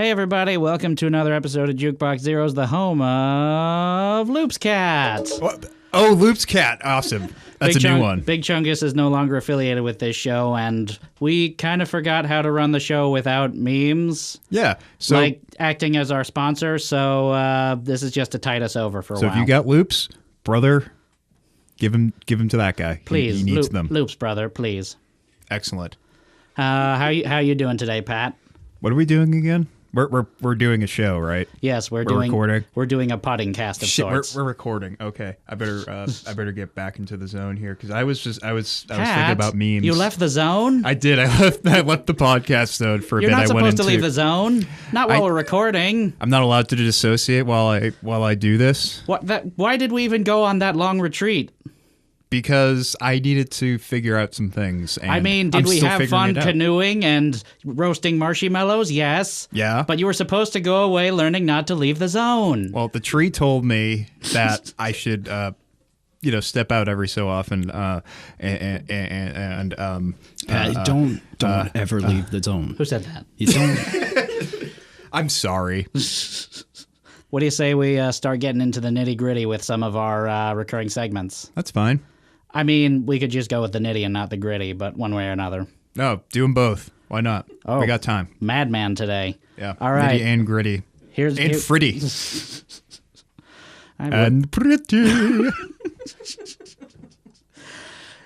Hey everybody, welcome to another episode of Jukebox Zeroes, the home of Loop's Cat. Oh, Loop's Cat. Awesome. That's a new one. Big Chungus is no longer affiliated with this show, and we kind of forgot how to run the show without memes. Yeah. So, like acting as our sponsor, so this is just to tide us over for a while. So if you got Loops, brother, give him to that guy. Please. He needs them. Loops, brother, please. Excellent. How you doing today, Pat? What are we doing again? We're doing a show, right? Yes, we're recording. We're doing a potting cast of sorts. We're recording. Okay, I better get back into the zone here because I was thinking about memes. You left the zone? I did. I left the podcast zone for a bit. You're not supposed to leave the zone. Not while we're recording. I'm not allowed to dissociate while I do this. Why did we even go on that long retreat? Because I needed to figure out some things. And I mean, did we have fun canoeing and roasting marshmallows? Yes. Yeah. But you were supposed to go away learning not to leave the zone. Well, the tree told me that I should, step out every so often. Don't ever leave the zone. Who said that? You don't. I'm sorry. What do you say we start getting into the nitty gritty with some of our recurring segments? That's fine. I mean, we could just go with the nitty and not the gritty, but one way or another. No, do them both. Why not? Oh, we got time. Madman today. Yeah. All right. Nitty and gritty. Here's Fritty. And pretty.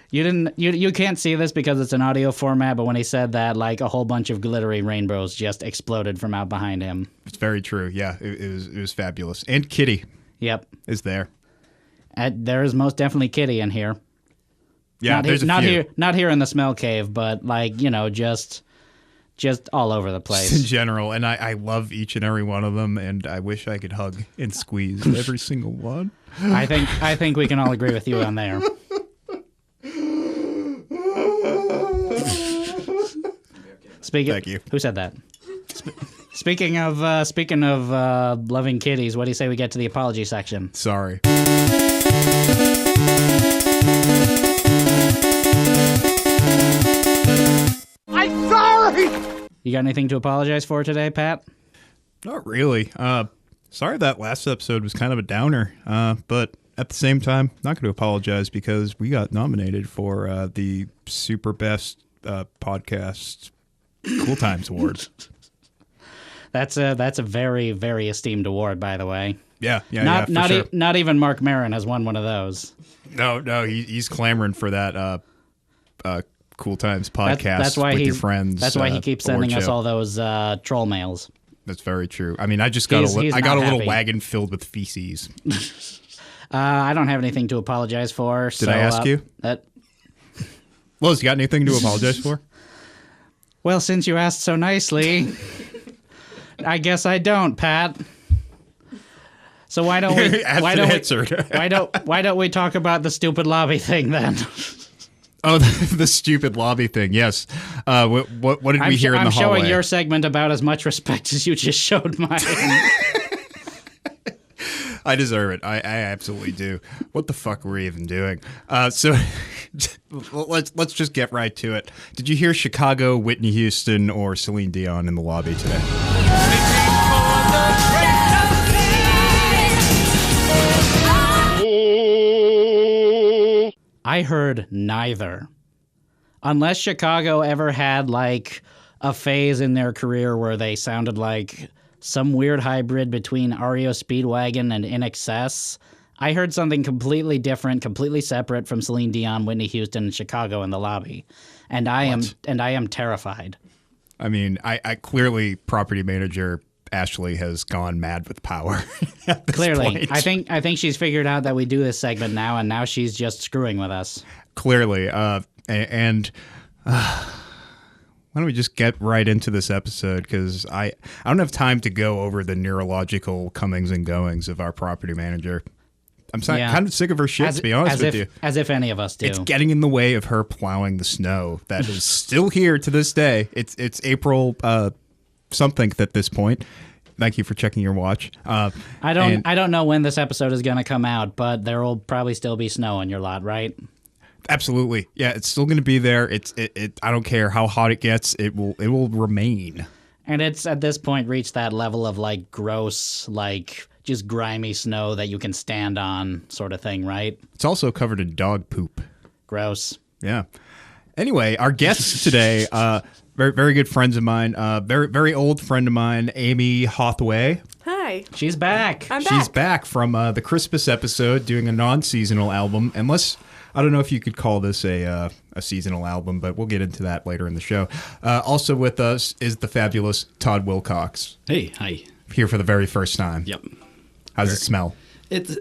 You can't see this because it's an audio format, but when he said that, like a whole bunch of glittery rainbows just exploded from out behind him. It's very true. Yeah, it was fabulous. And Kitty. Yep. Is there. There is most definitely Kitty in here. Yeah, there's a few. Not here in the smell cave, but like, just all over the place. Just in general, and I love each and every one of them, and I wish I could hug and squeeze every single one. I think we can all agree with you on there. Thank you. Who said that? Speaking of loving kitties, what do you say we get to the apology section? Sorry. I'm sorry! You got anything to apologize for today, Pat? Not really. Sorry that last episode was kind of a downer, but at the same time, not going to apologize because we got nominated for the Super Best Podcast Cool Times Award. That's a very, very esteemed award, by the way. Yeah, Not even Mark Maron has won one of those. No, he's clamoring for that Cool Times podcast that's why with your friends. That's why he keeps sending us all those troll mails. That's very true. I mean, I just got a little wagon filled with feces. I don't have anything to apologize for. Did I ask you? Lois, you got anything to apologize for? Well, since you asked so nicely, I guess I don't, Pat. So why don't we? Why don't we talk about the stupid lobby thing then? Oh, the stupid lobby thing. Yes. What did we hear in the hallway? I'm showing your segment about as much respect as you just showed mine. I deserve it. I absolutely do. What the fuck were we even doing? So let's just get right to it. Did you hear Chicago, Whitney Houston, or Celine Dion in the lobby today? I heard neither. Unless Chicago ever had like a phase in their career where they sounded like some weird hybrid between REO Speedwagon and In Excess, I heard something completely different, completely separate from Celine Dion, Whitney Houston, and Chicago in the lobby. And I am terrified. I mean, I clearly property manager Ashley has gone mad with power. Clearly. Point. I think she's figured out that we do this segment now, and now she's just screwing with us. Clearly. Why don't we just get right into this episode? Because I don't have time to go over the neurological comings and goings of our property manager. I'm kind of sick of her shit, to be honest with you. As if any of us do. It's getting in the way of her plowing the snow that is still here to this day. It's April something at this point. Thank you for checking your watch. I don't know when this episode is going to come out, but there will probably still be snow on your lot, right? Absolutely. Yeah, it's still going to be there. I don't care how hot it gets. It will remain. And it's at this point reached that level of like gross, like just grimy snow that you can stand on sort of thing, right? It's also covered in dog poop. Gross. Yeah. Anyway, our guests today, very, very good friends of mine, very, very old friend of mine, Aimee Hauthaway. Hi. She's back. I'm back. She's back from the Christmas episode doing a non-seasonal album. Unless, I don't know if you could call this a seasonal album, but we'll get into that later in the show. Also with us is the fabulous Todd Wilcox. Hey, hi. Here for the very first time. Yep. How's it smell? It's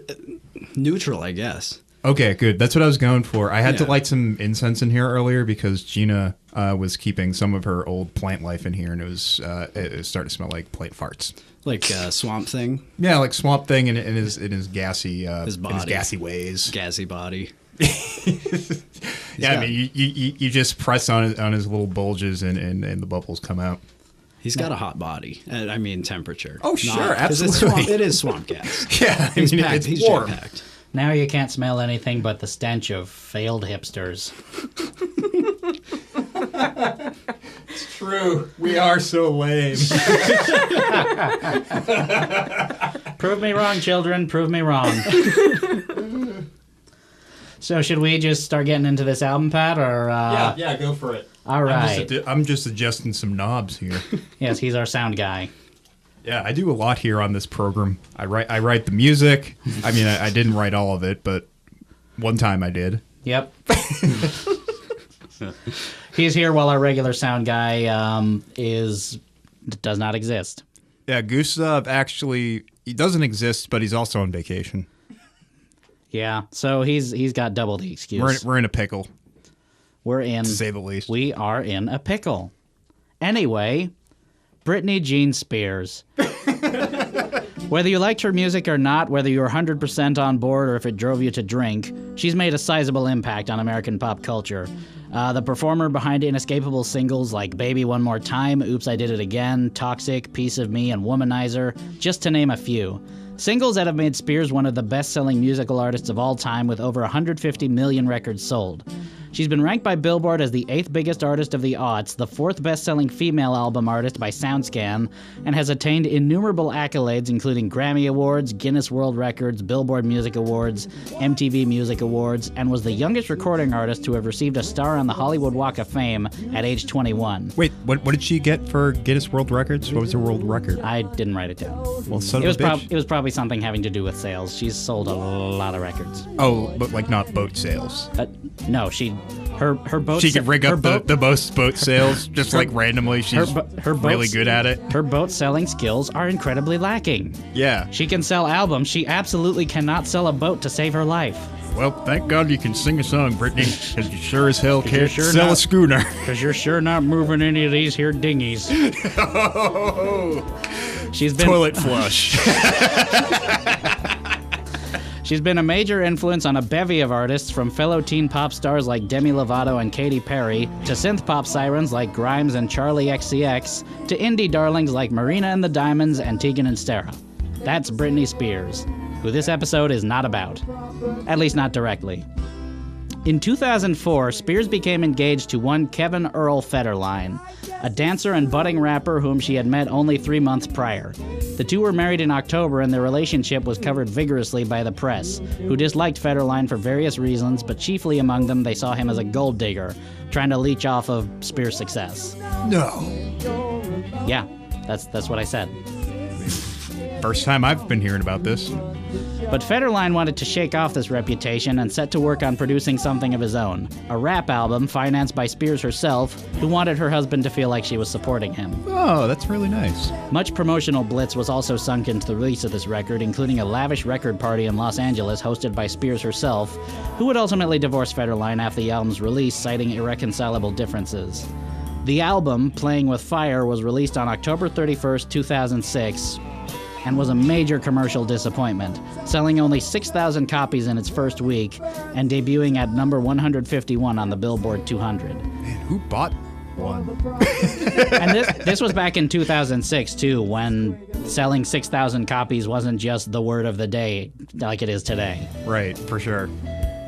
neutral, I guess. Okay, good. That's what I was going for. I had to light some incense in here earlier because Gina was keeping some of her old plant life in here, and it was starting to smell like plant farts. Like Swamp Thing. Yeah, like Swamp Thing in his gassy His body. in his gassy ways. Gassy body. Yeah, I mean, you just press on his little bulges and the bubbles come out. He's got a hot body. I mean, temperature. Oh, sure, 'cause absolutely. It is swamp gas. Yeah, I He's mean, packed. it's He's warm. jam-packed. Now you can't smell anything but the stench of failed hipsters. It's true. We are so lame. Prove me wrong, children. Prove me wrong. So should we just start getting into this album, Pat? Or yeah, go for it. All right. I'm just adjusting some knobs here. Yes, he's our sound guy. Yeah, I do a lot here on this program. I write the music. I mean, I didn't write all of it, but one time I did. Yep. He's here while our regular sound guy does not exist. Yeah, Gustav actually, he doesn't exist, but he's also on vacation. Yeah, so he's got double the excuse. We're in a pickle, We're in. to say the least. We are in a pickle. Anyway, Britney Jean Spears. Whether you liked her music or not, whether you were 100% on board or if it drove you to drink, she's made a sizable impact on American pop culture. The performer behind inescapable singles like Baby One More Time, Oops, I Did It Again, Toxic, Piece of Me, and Womanizer, just to name a few. Singles that have made Spears one of the best-selling musical artists of all time with over 150 million records sold. She's been ranked by Billboard as the 8th biggest artist of the aughts, the 4th best-selling female album artist by SoundScan, and has attained innumerable accolades including Grammy Awards, Guinness World Records, Billboard Music Awards, MTV Music Awards, and was the youngest recording artist to have received a star on the Hollywood Walk of Fame at age 21. Wait, what did she get for Guinness World Records? What was her world record? I didn't write it down. Well, son It of a bitch. was probably something having to do with sales. She's sold a lot of records. Oh, but like not boat sales. No, her boat. She could rig her up boat, the most boat sales just like randomly. She's her really boats- good at it. Her boat selling skills are incredibly lacking. Yeah. She can sell albums. She absolutely cannot sell a boat to save her life. Well, thank God you can sing a song, Brittany, because you sure as hell can't sure sell a not- schooner. Because you're sure not moving any of these here dinghies. She's been Toilet flush. She's been a major influence on a bevy of artists, from fellow teen pop stars like Demi Lovato and Katy Perry, to synth pop sirens like Grimes and Charlie XCX, to indie darlings like Marina and the Diamonds and Tegan and Stara. That's Britney Spears, who this episode is not about. At least not directly. In 2004, Spears became engaged to one Kevin Federline, a dancer and budding rapper whom she had met only 3 months prior. The two were married in October, and their relationship was covered vigorously by the press, who disliked Federline for various reasons, but chiefly among them they saw him as a gold digger, trying to leech off of Spears' success. No. Yeah, that's what I said. First time I've been hearing about this. But Federline wanted to shake off this reputation and set to work on producing something of his own, a rap album financed by Spears herself, who wanted her husband to feel like she was supporting him. Oh, that's really nice. Much promotional blitz was also sunk into the release of this record, including a lavish record party in Los Angeles hosted by Spears herself, who would ultimately divorce Federline after the album's release, citing irreconcilable differences. The album, Playing with Fire, was released on October 31st, 2006, and was a major commercial disappointment, selling only 6,000 copies in its first week and debuting at number 151 on the Billboard 200. Man, who bought one? And this was back in 2006, too, when selling 6,000 copies wasn't just the word of the day like it is today. Right, for sure.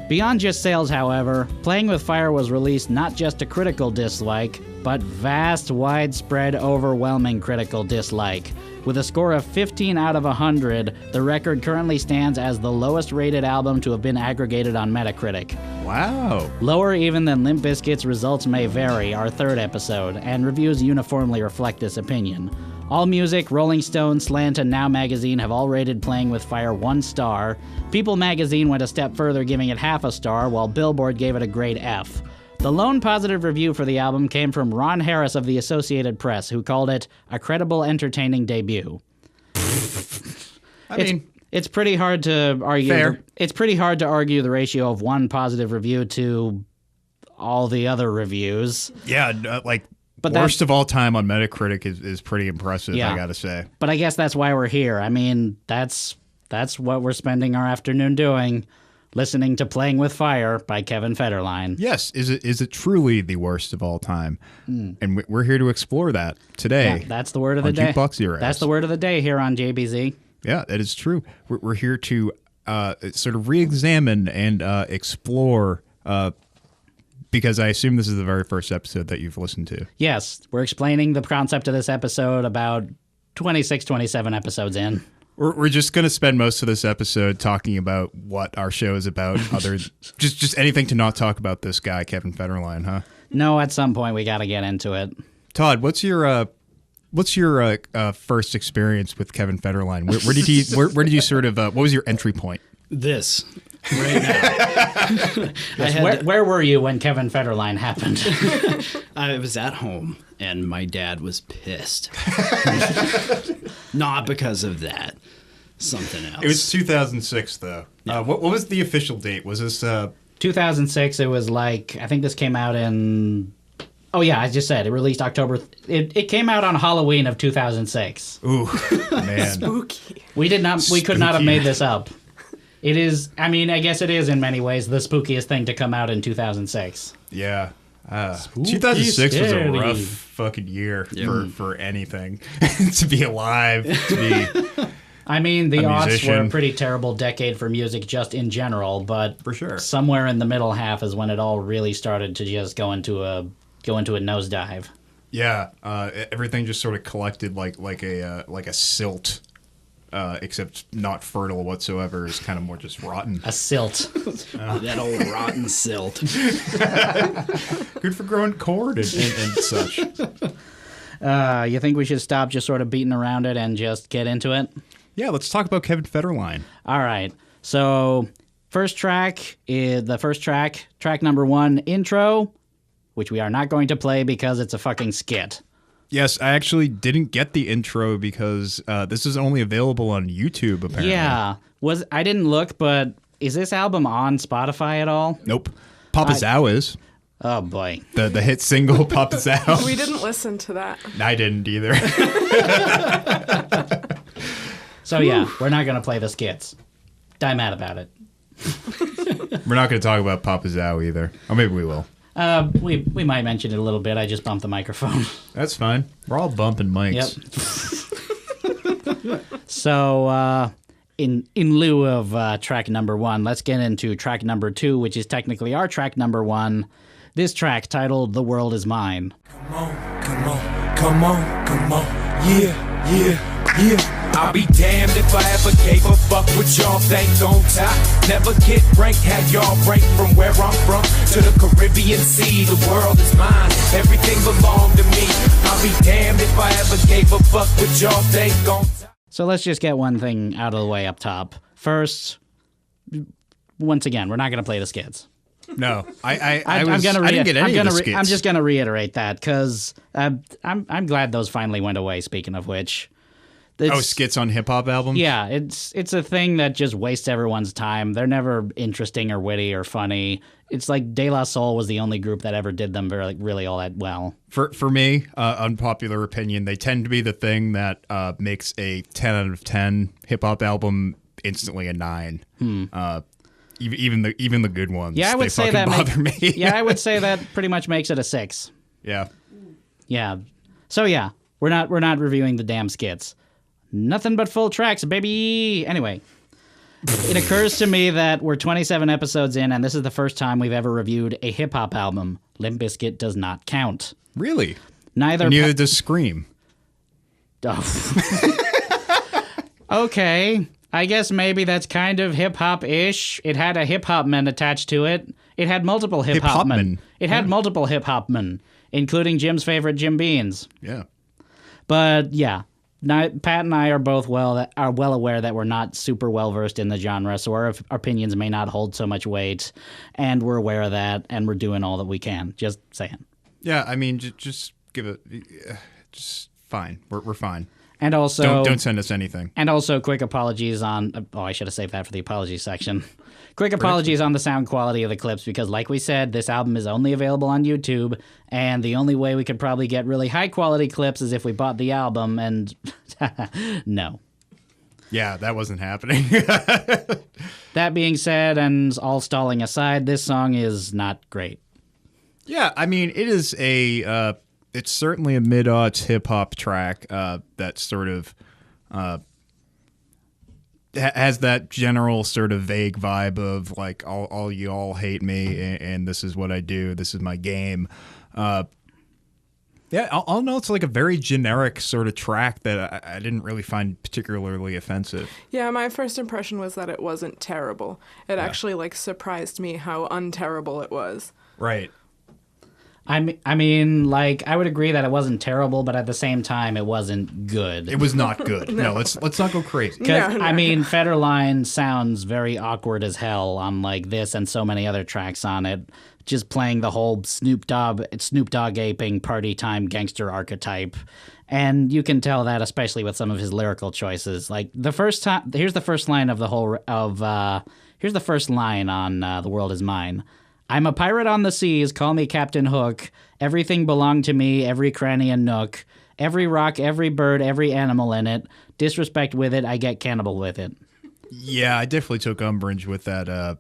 Beyond just sales, however, Playing with Fire was released not just to critical dislike, but vast, widespread, overwhelming critical dislike. With a score of 15 out of 100, the record currently stands as the lowest rated album to have been aggregated on Metacritic. Wow. Lower even than Limp Bizkit's Results May Vary, our third episode, and reviews uniformly reflect this opinion. AllMusic, Rolling Stone, Slant, and Now Magazine have all rated Playing with Fire 1 star. People Magazine went a step further, giving it half a star, while Billboard gave it a grade F. The lone positive review for the album came from Ron Harris of the Associated Press, who called it a credible, entertaining debut. It's pretty hard to argue. Fair. It's pretty hard to argue the ratio of one positive review to all the other reviews. Yeah, But worst of all time on Metacritic is pretty impressive, Yeah. I gotta say. But I guess that's why we're here. I mean, that's what we're spending our afternoon doing, listening to Playing with Fire by Kevin Federline. Yes, is it truly the worst of all time? And we're here to explore that today. Yeah, that's the word of the on day. Jukebox Zeroes. That's the word of the day here on JBZ. Yeah, that is true. We're here to sort of re-examine and explore, because I assume this is the very first episode that you've listened to. Yes, we're explaining the concept of this episode about 26, 27 episodes in. We're just going to spend most of this episode talking about what our show is about, just anything to not talk about this guy, Kevin Federline, huh? No, at some point we got to get into it. Todd, what's your first experience with Kevin Federline? Where did you sort of what was your entry point? This right now. Where were you when Kevin Federline happened? I was at home and my dad was pissed. Not because of that. Something else. It was 2006, though. What was the official date? Was this 2006. It was like, I think this came out in... Oh, yeah, I just said it released October. It came out on Halloween of 2006. Ooh, man. Spooky. We could not have made this up. It is, I mean, I guess it is in many ways the spookiest thing to come out in 2006. Yeah. 2006 was a scary. rough fucking year for anything. To be alive, to be... I mean, the A aughts musician. were a pretty terrible decade for music just in general, but For sure. somewhere in the middle half is when it all really started to just go into a nosedive. Yeah, everything just sort of collected like a silt, except not fertile whatsoever. It's kind of more just rotten. A silt. that old rotten silt. Good for growing corn and such. You think we should stop just sort of beating around it and just get into it? Yeah, let's talk about Kevin Federline. All right. So, track number 1, intro, which we are not going to play because it's a fucking skit. Yes, I actually didn't get the intro because this is only available on YouTube, apparently. Yeah. I didn't look, but is this album on Spotify at all? Nope. Papa Zao is. Oh, boy. The hit single, Papa Zao. We didn't listen to that. I didn't either. So, yeah, we're not going to play the skits. Die mad about it. We're not going to talk about Papa Zao either. Or maybe we will. We might mention it a little bit. I just bumped the microphone. That's fine. We're all bumping mics. Yep. So, in lieu of track number 1, let's get into track number 2, which is technically our track number 1. This track titled "The World Is Mine." Come on, come on, come on, come on, yeah, yeah, yeah. I'll be damned if I ever gave a fuck what y'all think on top. Never get ranked, had y'all ranked from where I'm from to the Caribbean Sea. The world is mine, everything belonged to me. I'll be damned if I ever gave a fuck what y'all think on top. So let's just get one thing out of the way up top. First, once again, we're not going to play the skits. No, I I'm didn't get any of the skits. I'm just going to reiterate that because I'm glad those finally went away. Speaking of which, skits on hip hop albums. Yeah, it's a thing that just wastes everyone's time. They're never interesting or witty or funny. It's like De La Soul was the only group that ever did them really all that well. For me, unpopular opinion, they tend to be the thing that makes a 10 out of 10 hip hop album instantly a 9. Even the good ones. Yeah, I would say that bother me. Yeah, I would say that pretty much makes it a 6. Yeah. Yeah. So yeah, we're not reviewing the damn skits. Nothing but full tracks, baby. Anyway, It occurs to me that we're 27 episodes in, and this is the first time we've ever reviewed a hip-hop album. Limp Bizkit does not count. Really? Neither does Scream. Oh. Okay. I guess maybe that's kind of hip-hop-ish. It had a hip-hop man attached to it. It had multiple hip-hop men. It had multiple hip-hop men, including Jim's favorite, Jim Beans. Yeah. But, yeah. Pat and I are both well aware that we're not super well versed in the genre, so our opinions may not hold so much weight, and we're aware of that, and we're doing all that we can. Just saying. Yeah, I mean, just give it, just fine. We're fine. And also, don't send us anything. And also, quick apologies on. I should have saved that for the apology section. Quick apologies on the sound quality of the clips because, like we said, this album is only available on YouTube, and the only way we could probably get really high quality clips is if we bought the album, and no. Yeah, that wasn't happening. That being said, and all stalling aside, this song is not great. Yeah, I mean, it is it's certainly a mid-aughts hip-hop track that sort of has that general sort of vague vibe of like all you all hate me and this is what I do, this is my game. Yeah, I'll know it's like a very generic sort of track that I didn't really find particularly offensive. Yeah, my first impression was that it wasn't terrible. It actually like surprised me how unterrible it was. Right. I mean, like, I would agree that it wasn't terrible, but at the same time, it wasn't good. It was not good. No, let's not go crazy. I mean, Federline sounds very awkward as hell on, like, this and so many other tracks on it. Just playing the whole Snoop Dogg aping party time gangster archetype. And you can tell that especially with some of his lyrical choices. Like, here's the first line of the whole, here's the first line on The World Is Mine. I'm a pirate on the seas, call me Captain Hook. Everything belonged to me, every cranny and nook. Every rock, every bird, every animal in it. Disrespect with it, I get cannibal with it. Yeah, I definitely took umbrage with that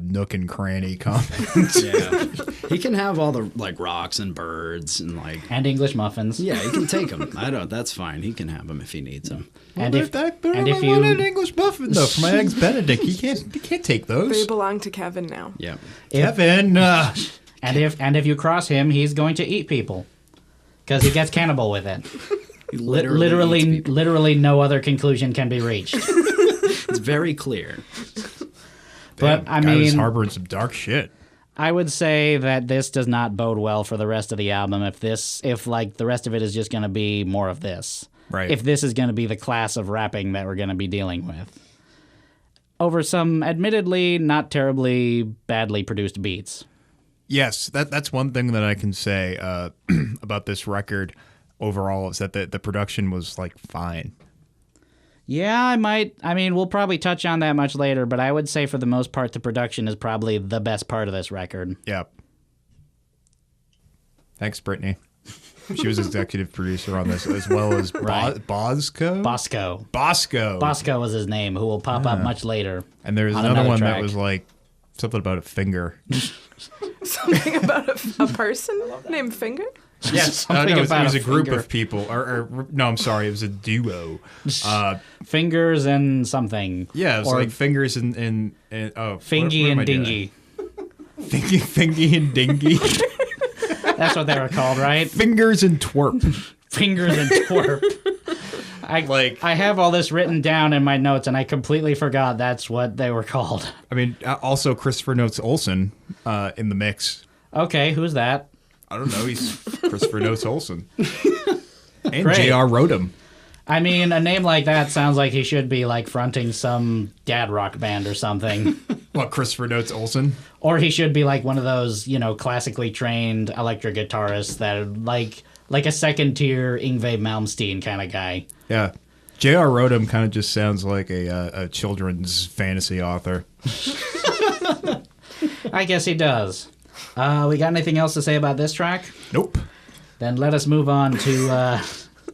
nook and cranny comment. Yeah. He can have all the like rocks and birds and like and English muffins. Yeah, he can take them. That's fine. He can have them if he needs them. And if you want an English muffin though for my eggs Benedict, he can't take those. They belong to Kevin now. Yeah, Kevin. And if you cross him, he's going to eat people because he gets cannibal with it. Literally, no other conclusion can be reached. It's very clear. But I mean, was harboring some dark shit. I would say that this does not bode well for the rest of the album. If like the rest of it is just going to be more of this, right? If this is going to be the class of rapping that we're going to be dealing with, over some admittedly not terribly badly produced beats. Yes, that's one thing that I can say about this record overall is that the production was like fine. Yeah, I mean, we'll probably touch on that much later, but I would say for the most part, the production is probably the best part of this record. Yeah. Thanks, Britney. She was executive producer on this, as well as Bosco? Bosco was his name, who will pop up much later. And there's another one that was like something about a finger. Something about a person named Finger? Yes, it was a group of people. No, I'm sorry, it was a duo. Fingers and something. Yeah, it was like Fingers and Fingy and Dingy. Fingy and Dingy. That's what they were called, right? Fingers and Twerp. Fingers and Twerp. I have all this written down in my notes, and I completely forgot that's what they were called. I mean, also Christopher Notes Olson in the mix. Okay, who's that? I don't know. He's Christopher Notes Olson. And J.R. Rodham. I mean, a name like that sounds like he should be like fronting some dad rock band or something. What, Christopher Notes Olson? Or he should be like one of those, classically trained electric guitarists that are like a second tier Yngwie Malmsteen kind of guy. Yeah. J.R. Rodham kind of just sounds like a children's fantasy author. I guess he does. We got anything else to say about this track? Nope. Then let us move on to...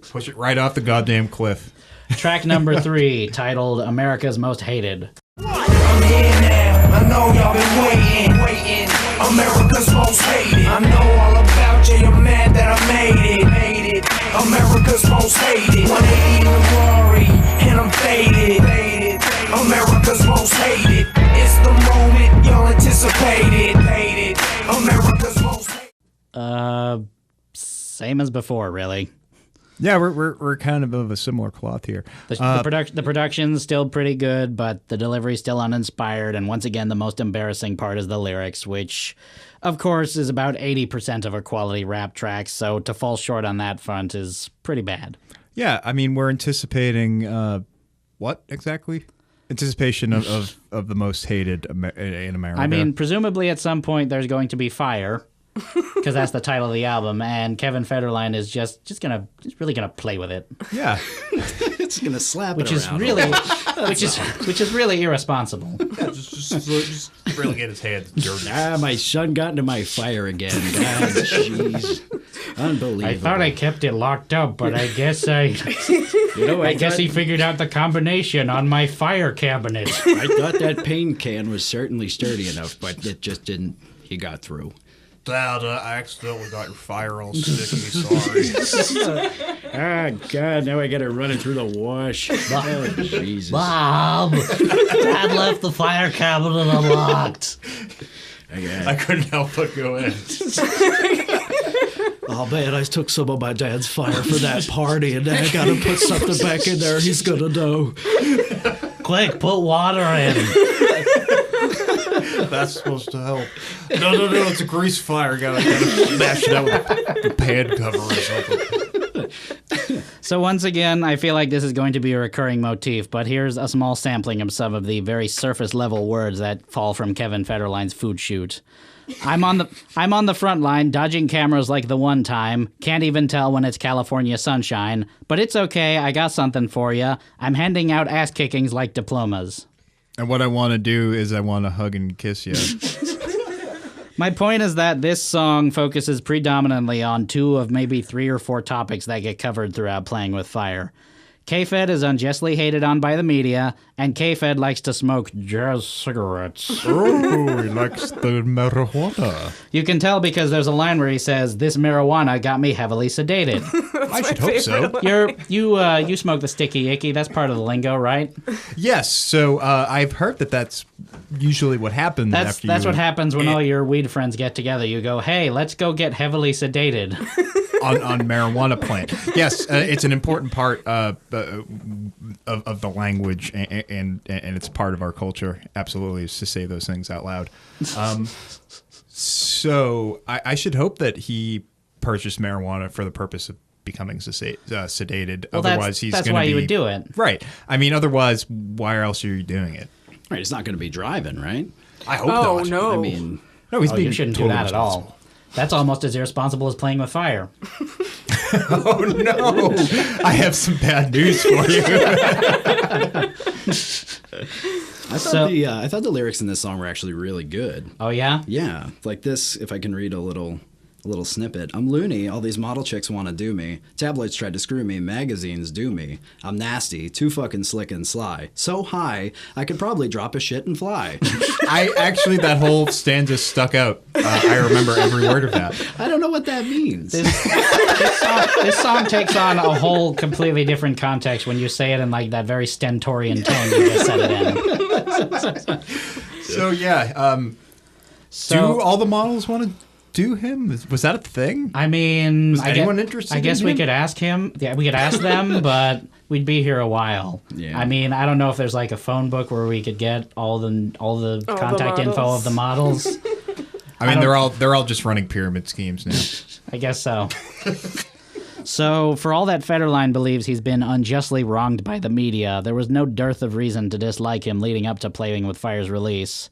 push it right off the goddamn cliff. Track number 3, titled America's Most Hated. I'm here now. I know y'all been waiting. America's Most Hated. I know all about you. You're mad that I made it. America's Most Hated. 180 in the Rari, and I'm faded. most hated. It's the moment y'all anticipated. Hated. America's most hated. Same as before, really. Yeah, we're kind of a similar cloth here. The production's still pretty good, but the delivery's still uninspired. And once again, the most embarrassing part is the lyrics, which, of course, is about 80% of a quality rap track. So to fall short on that front is pretty bad. Yeah, I mean, we're anticipating what exactly? Anticipation of the most hated in America. I mean, presumably at some point there's going to be fire. Because that's the title of the album, and Kevin Federline is just really gonna play with it. Yeah, It's gonna slap which it is around. really, which is really irresponsible. yeah, just really get his hands dirty. My son got into my fire again. God, jeez, unbelievable. I thought I kept it locked up, but I guess I guess he figured out the combination on my fire cabinet. I thought that paint can was certainly sturdy enough, but it just didn't. He got through. Dad, I accidentally got your fire all sticky. Sorry. Ah, God, now I gotta run it through the wash. Oh, Jesus. Bob, Dad left the fire cabinet unlocked. I couldn't help but go in. Oh, man, I took some of my dad's fire for that party, and I gotta put something back in there. He's gonna know. Quick, put water in. That's supposed to help. No, it's a grease fire. Gotta mash it out with a pan cover or something. So once again, I feel like this is going to be a recurring motif, but here's a small sampling of some of the very surface level words that fall from Kevin Federline's food shoot. I'm on the front line, dodging cameras like the one time. Can't even tell when it's California sunshine. But it's okay, I got something for you. I'm handing out ass kickings like diplomas. And what I want to do is I want to hug and kiss you. My point is that this song focuses predominantly on 2 of maybe 3 or 4 topics that get covered throughout Playing with Fire. K-Fed is unjustly hated on by the media, and K-Fed likes to smoke jazz cigarettes. Oh, he likes the marijuana. You can tell because there's a line where he says, "This marijuana got me heavily sedated." I should hope so. You smoke the sticky icky. That's part of the lingo, right? Yes. So I've heard that's usually what happens after That's what happens when all your weed friends get together. You go, "Hey, let's go get heavily sedated." on marijuana plant. Yes, it's an important part of the language, and it's part of our culture. Absolutely, is to say those things out loud. So I should hope that he purchased marijuana for the purpose of becoming sedated. Well, otherwise, that's why you would do it, right? I mean, otherwise, why else are you doing it? Right, he's not going to be driving, right? I hope Oh, not. no. I mean, No, he's being you shouldn't totally do that at responsible. all. That's almost as irresponsible as playing with fire. Oh no! I have some bad news for you. I thought the lyrics in this song were actually really good. Oh yeah? Yeah, like this, if I can read a little snippet. I'm loony, all these model chicks want to do me. Tabloids tried to screw me, magazines do me. I'm nasty, too fucking slick and sly. So high, I could probably drop a shit and fly. That whole stanza stuck out. I remember every word of that. I don't know what that means. This song takes on a whole completely different context when you say it in like that very stentorian tone you just said it in. So yeah, do all the models want to do him? Was that a thing? I mean, Was anyone interested I guess in we him? could ask him. Yeah, we could ask them, but we'd be here a while. Yeah. I mean, I don't know if there's like a phone book where we could get all the contact info models. of the models. I mean, they're all just running pyramid schemes now. I guess so. So, for all that Federline believes he's been unjustly wronged by the media, there was no dearth of reason to dislike him leading up to Playing with Fire's release.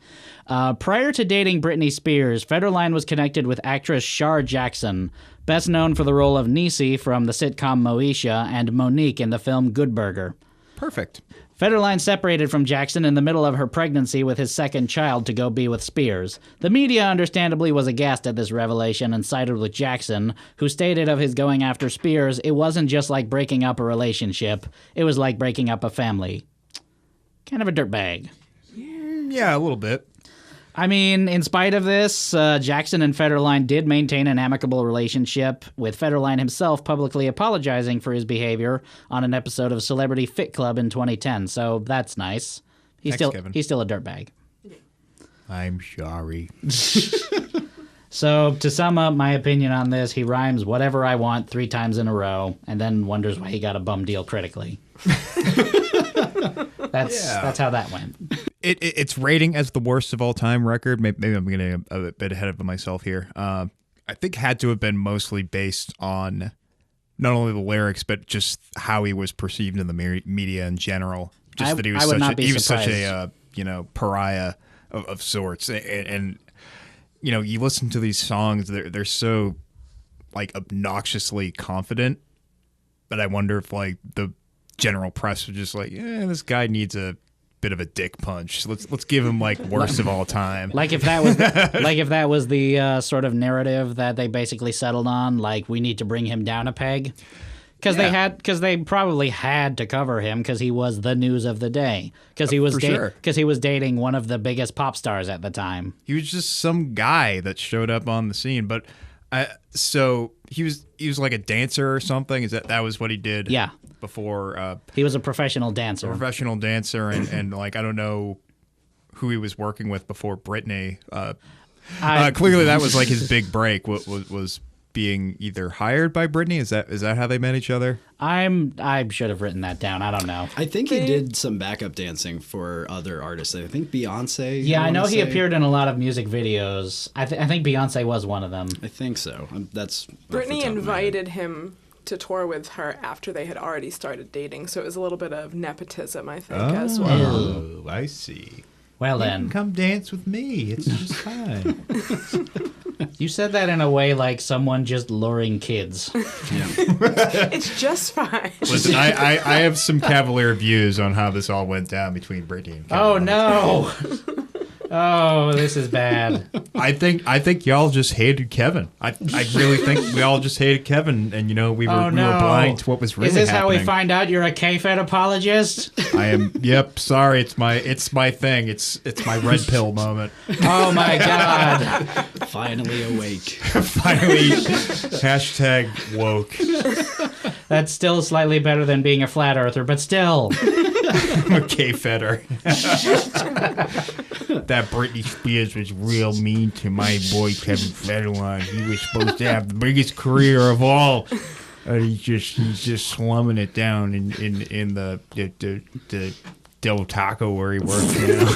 Prior to dating Britney Spears, Federline was connected with actress Shar Jackson, best known for the role of Niecy from the sitcom Moesha and Monique in the film Good Burger. Perfect. Federline separated from Jackson in the middle of her pregnancy with his second child to go be with Spears. The media understandably was aghast at this revelation and sided with Jackson, who stated of his going after Spears, it wasn't just like breaking up a relationship, it was like breaking up a family. Kind of a dirtbag. Yeah, a little bit. I mean, in spite of this, Jackson and Federline did maintain an amicable relationship, with Federline himself publicly apologizing for his behavior on an episode of Celebrity Fit Club in 2010, so that's nice. He's Kevin. still a dirtbag. I'm sorry. So to sum up my opinion on this, he rhymes whatever I want 3 times in a row, and then wonders why he got a bum deal critically. That's how that went. It's rating as the worst of all time record. Maybe I'm getting a bit ahead of myself here. I think had to have been mostly based on not only the lyrics but just how he was perceived in the media in general. Just that he was such a pariah of sorts, and you listen to these songs, they're so like obnoxiously confident that I wonder if like the general press was just like, yeah, this guy needs a bit of a dick punch. Let's give him like worst of all time. Like if that was the sort of narrative that they basically settled on, like we need to bring him down a peg. Because they probably had to cover him because he was the news of the day. Because he was dating one of the biggest pop stars at the time. He was just some guy that showed up on the scene. But so he was like a dancer or something. Is that was what he did? Yeah. Before he was a professional dancer. And like I don't know who he was working with before Britney. Clearly that was like his big break. Was being either hired by Britney? Is that how they met each other? I should have written that down. I don't know. I think he did some backup dancing for other artists. I think Beyonce. Yeah, I know he appeared in a lot of music videos. I think Beyonce was one of them. I think so. That's Britney invited him to tour with her after they had already started dating, so it was a little bit of nepotism, I think, as well. Oh, I see. Well then, come dance with me. It's just fine. You said that in a way like someone just luring kids. Yeah. It's just fine. Listen, I have some cavalier views on how this all went down between Britney and Kevin. Oh no! Oh, this is bad. I think y'all just hated Kevin. I really think we all just hated Kevin, and we were blind to what was really happening. Is this how we find out you're a K-Fed apologist? I am. Yep. Sorry, it's my thing. It's my red pill moment. Oh my God! Finally awake. Finally. Hashtag woke. That's still slightly better than being a flat earther, but still. I'm a K-Feder. That Britney Spears was real mean to my boy Kevin Federline. He was supposed to have the biggest career of all. He's just slumming it down in the Del Taco where he works now.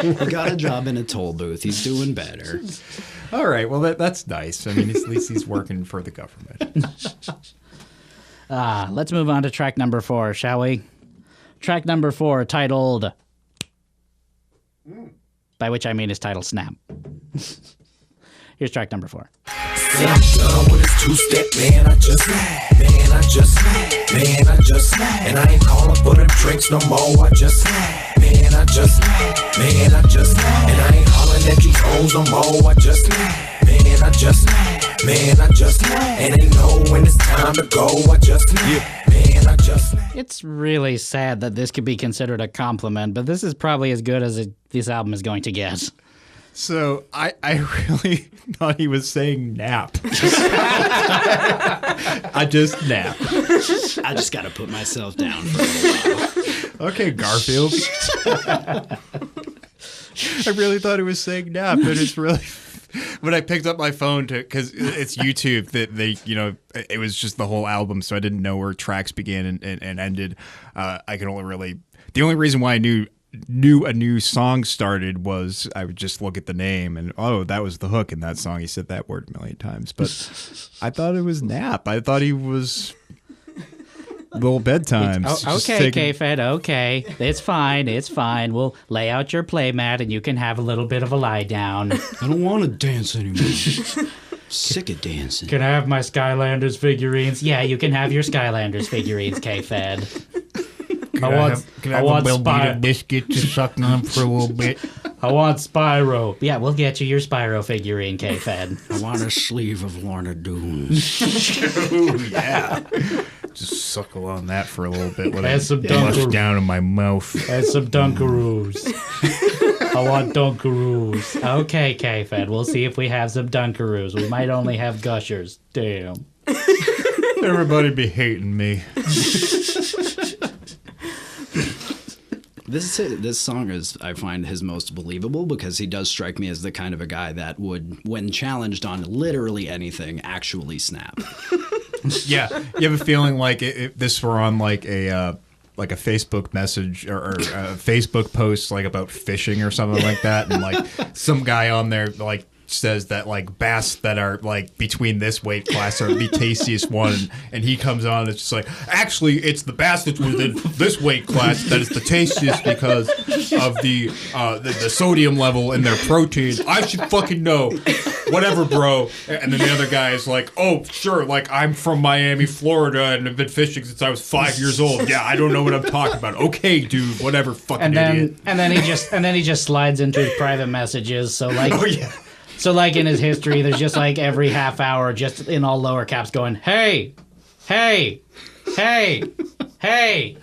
He got a job in a toll booth. He's doing better. All right. Well, that's nice. I mean, at least he's working for the government. Let's move on to track number 4, shall we? Track number 4, titled... By which I mean his title, Snap. Here's track number 4. When it's two-step, man, I just and I ain't calling for them drinks no more. I just and I ain't hollering at these hoes no more. I just and they know when it's time to go. I just It's really sad that this could be considered a compliment, but this is probably as good as this album is going to get. So I really thought he was saying nap. I just nap. I just got to put myself down for a little while. Okay, Garfield. I really thought he was saying nap, but it's really... When I picked up my phone because it's YouTube, that it was just the whole album, so I didn't know where tracks began and ended. I can only really... The only reason why I knew a new song started was I would just look at the name and, oh, that was the hook in that song. He said that word a million times. But I thought it was nap. I thought he was little bedtimes. Okay, K-Fed, okay. It's fine. We'll lay out your play mat and you can have a little bit of a lie down. I don't want to dance anymore. Sick of dancing. Can I have my Skylanders figurines? Yeah, you can have your Skylanders figurines, K-Fed. I want Spyro biscuit to suck on for a little bit. I want Spyro. Yeah, we'll get you your Spyro figurine, K-Fed. I want a sleeve of Lorna Doone. Oh, yeah. Just suckle on that for a little bit. Add some flush down in my mouth. Add some Dunkaroos. I want Dunkaroos. Okay, K-Fed, we'll see if we have some Dunkaroos. We might only have Gushers. Damn. Everybody be hating me. This song is, I find, his most believable because he does strike me as the kind of a guy that would, when challenged on literally anything, actually snap. Yeah, you have a feeling like if this were on like a Facebook message or a Facebook post like about fishing or something like that, and like some guy on there like says that like bass that are like between this weight class are the tastiest one, and he comes on and it's just like, actually it's the bass that's within this weight class that is the tastiest because of the sodium level in their protein. I should fucking know. Whatever, bro. And then the other guy is like, oh, sure, like I'm from Miami, Florida, and have been fishing since I was 5 years old. Yeah, I don't know what I'm talking about. Okay, dude, whatever, fucking idiot. And then he just slides into his private messages. So like, Oh yeah. So like in his history, there's just like every half hour, just in all lower caps, going, hey, hey, hey, hey.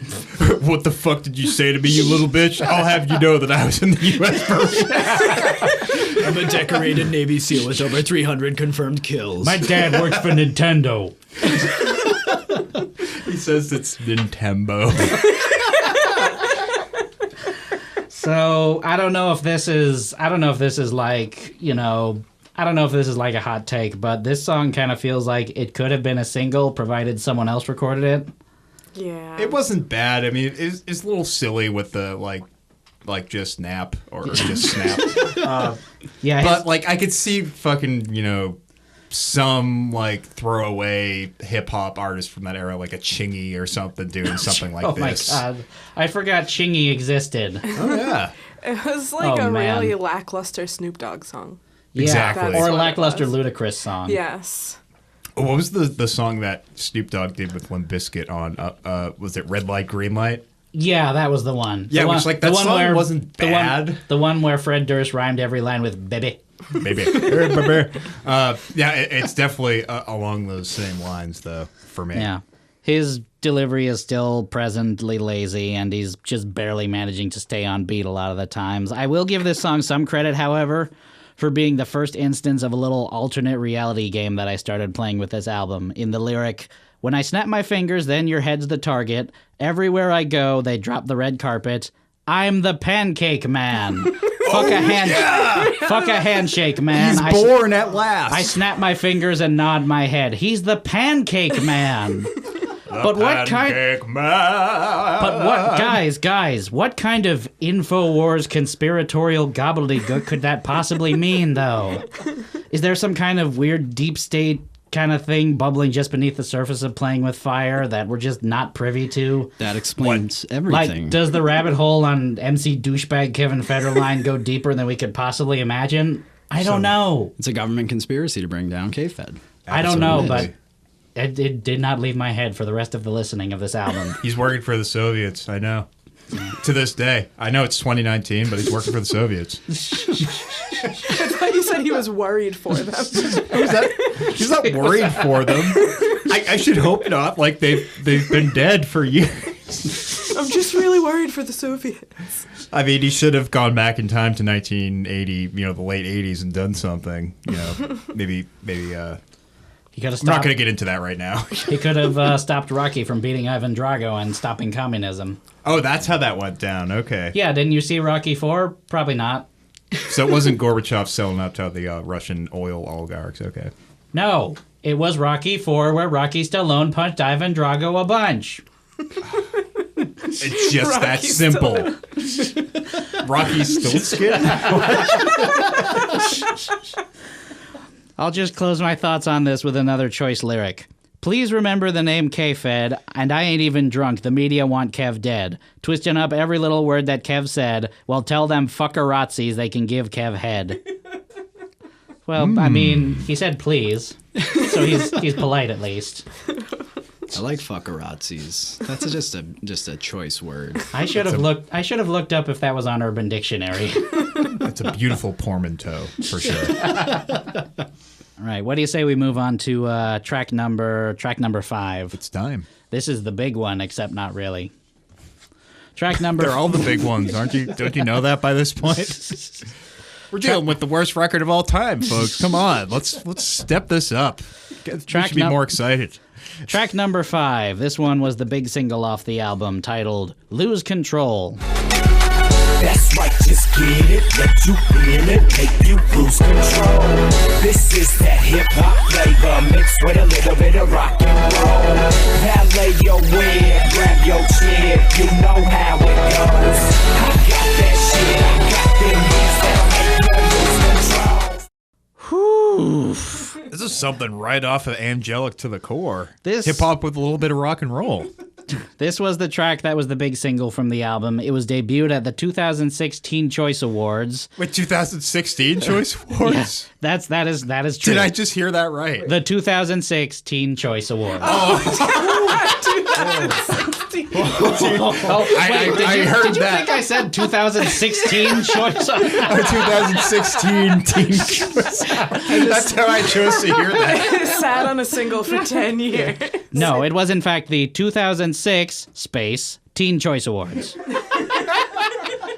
What the fuck did you say to me, you little bitch? I'll have you know that I was in the U.S. Marines. I'm a decorated Navy SEAL with over 300 confirmed kills. My dad works for Nintendo. He says it's Nintendo. So I don't know if this is like, you know, I don't know if this is like a hot take, but this song kind of feels like it could have been a single provided someone else recorded it. Yeah. It wasn't bad. I mean, it's a little silly with the like just snap or just snap. Yeah, But like I could see fucking, you know, some like throwaway hip hop artist from that era, like a Chingy or something, doing something like this. Oh my god, I forgot Chingy existed. Oh yeah. It was like Oh, a man. really lackluster Snoop Dogg song. Yeah, Exactly. or That's a what it lackluster was. Ludacris song. Yes. What was the song that Snoop Dogg did with Limp Bizkit on? Was it Red Light, Green Light? Yeah, that was the one. Yeah, the which one, like that the one song where, wasn't bad. The one where Fred Durst rhymed every line with "baby." Maybe. Yeah, it's definitely along those same lines, though, for me. Yeah. His delivery is still presently lazy, and he's just barely managing to stay on beat a lot of the times. I will give this song some credit, however, for being the first instance of a little alternate reality game that I started playing with this album. In the lyric, "When I snap my fingers, then your head's the target. Everywhere I go, they drop the red carpet. I'm the pancake man." Fuck a handshake, man. He's born at last. I snap my fingers and nod my head. He's the pancake man. But what guys, what kind of InfoWars conspiratorial gobbledygook could that possibly mean, though? Is there some kind of weird deep state kind of thing bubbling just beneath the surface of Playing with Fire that we're just not privy to? That explains everything. Like, does the rabbit hole on MC douchebag Kevin Federline go deeper than we could possibly imagine? I don't know. It's a government conspiracy to bring down K-Fed. I don't know, Absolutely. but it did not leave my head for the rest of the listening of this album. He's working for the Soviets, I know. To this day. I know it's 2019, but he's working for the Soviets. I thought you said he was worried for them. He's not worried for them. I should hope not. Like, they've been dead for years. I'm just really worried for the Soviets. I mean, he should have gone back in time to 1980, you know, the late 80s and done something. You know, maybe He could have I'm not stopped. going to get into that right now. He could have stopped Rocky from beating Ivan Drago and stopping communism. Oh, that's how that went down. Okay. Yeah, didn't you see Rocky IV? Probably not. So it wasn't Gorbachev selling out to the Russian oil oligarchs. Okay. No, it was Rocky IV where Rocky Stallone punched Ivan Drago a bunch. It's just that Rocky simple. Rocky Stillskin? I'll just close my thoughts on this with another choice lyric. Please remember the name K-Fed, and I ain't even drunk. The media want Kev dead. Twisting up every little word that Kev said. Well, tell them fuckerazzis they can give Kev head. Well, I mean, he said please, so he's polite at least. I like fuckerazzis. That's just a choice word. I should have looked up if that was on Urban Dictionary. That's a beautiful portmanteau, for sure. All right, what do you say we move on to track number 5? It's time. This is the big one, except not really. Track number. They're all the big ones, aren't you? Don't you know that by this point? We're dealing with the worst record of all time, folks. Come on, let's step this up. We should be more excited. Track number 5. This one was the big single off the album, titled "Lose Control." That's right, just get it, let you feel it, make you lose control. This is that hip-hop flavor mixed with a little bit of rock and roll. Valet your wig, grab your chair, you know how it goes. I got that shit, I got them hits that'll make you lose control. Whew. This is something right off of Angelic to the Core. This- hip hop with a little bit of rock and roll. This was the track that was the big single from the album. It was debuted at the 2016 Choice Awards. With 2016 Choice Awards? That is true. Did I just hear that right? The 2016 Choice Awards. I heard Did you that. think I said 2016 Choice? 2016 Teen Choice. That's how I chose to hear that. Sat on a single for 10 years. No, it was in fact the 2006 Space Teen Choice Awards.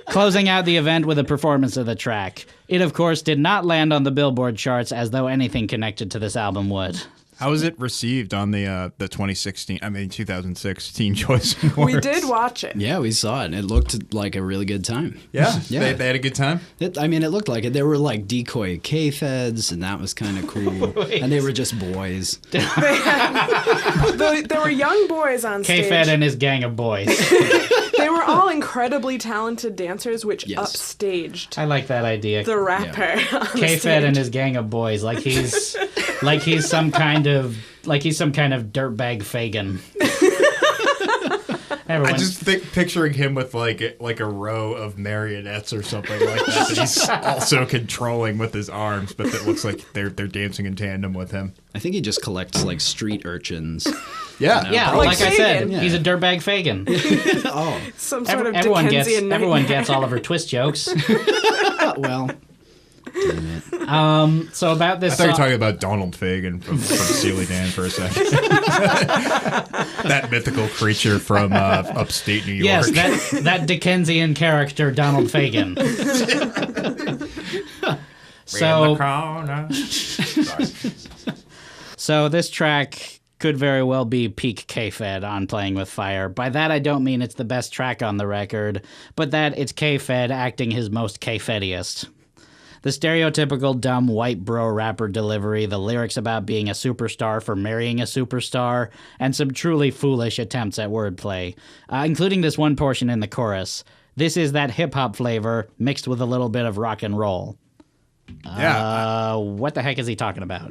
Closing out the event with a performance of the track. It, of course, did not land on the Billboard charts as though anything connected to this album would. How was it received on the 2006 Teen Choice Awards? We did watch it. Yeah, we saw it. And it looked like a really good time. Yeah? Yeah. They had a good time? It looked like it. There were like decoy K-Feds, and that was kind of cool. And they were just boys. There were young boys on stage. K-Fed and his gang of boys. They were all incredibly talented dancers, which Yes. upstaged I like that idea. the rapper. On the K-Fed stage. and his gang of boys, like he's some kind of dirtbag Fagin. Everyone, I just picturing him with like a row of marionettes or something like that he's also controlling with his arms, but it looks like they're dancing in tandem with him. I think he just collects like street urchins. Yeah. yeah, Like like I said, Fagin. he's a dirtback Fagin. Oh, Some sort of Everyone Dickensian everyone nightmare. gets Oliver Twist jokes. well. Damn it. So about this I thought you were song, talking about Donald Fagen from Steely Dan for a second. That mythical creature from upstate New York. yes, that Dickensian character, Donald Fagen. So this track could very well be peak K-Fed on Playing with Fire. By that I don't mean it's the best track on the record, but that it's K-Fed acting his most K-Fediest. The stereotypical dumb white bro rapper delivery, the lyrics about being a superstar for marrying a superstar, and some truly foolish attempts at wordplay, including this one portion in the chorus. This is that hip-hop flavor mixed with a little bit of rock and roll. Yeah. What the heck is he talking about?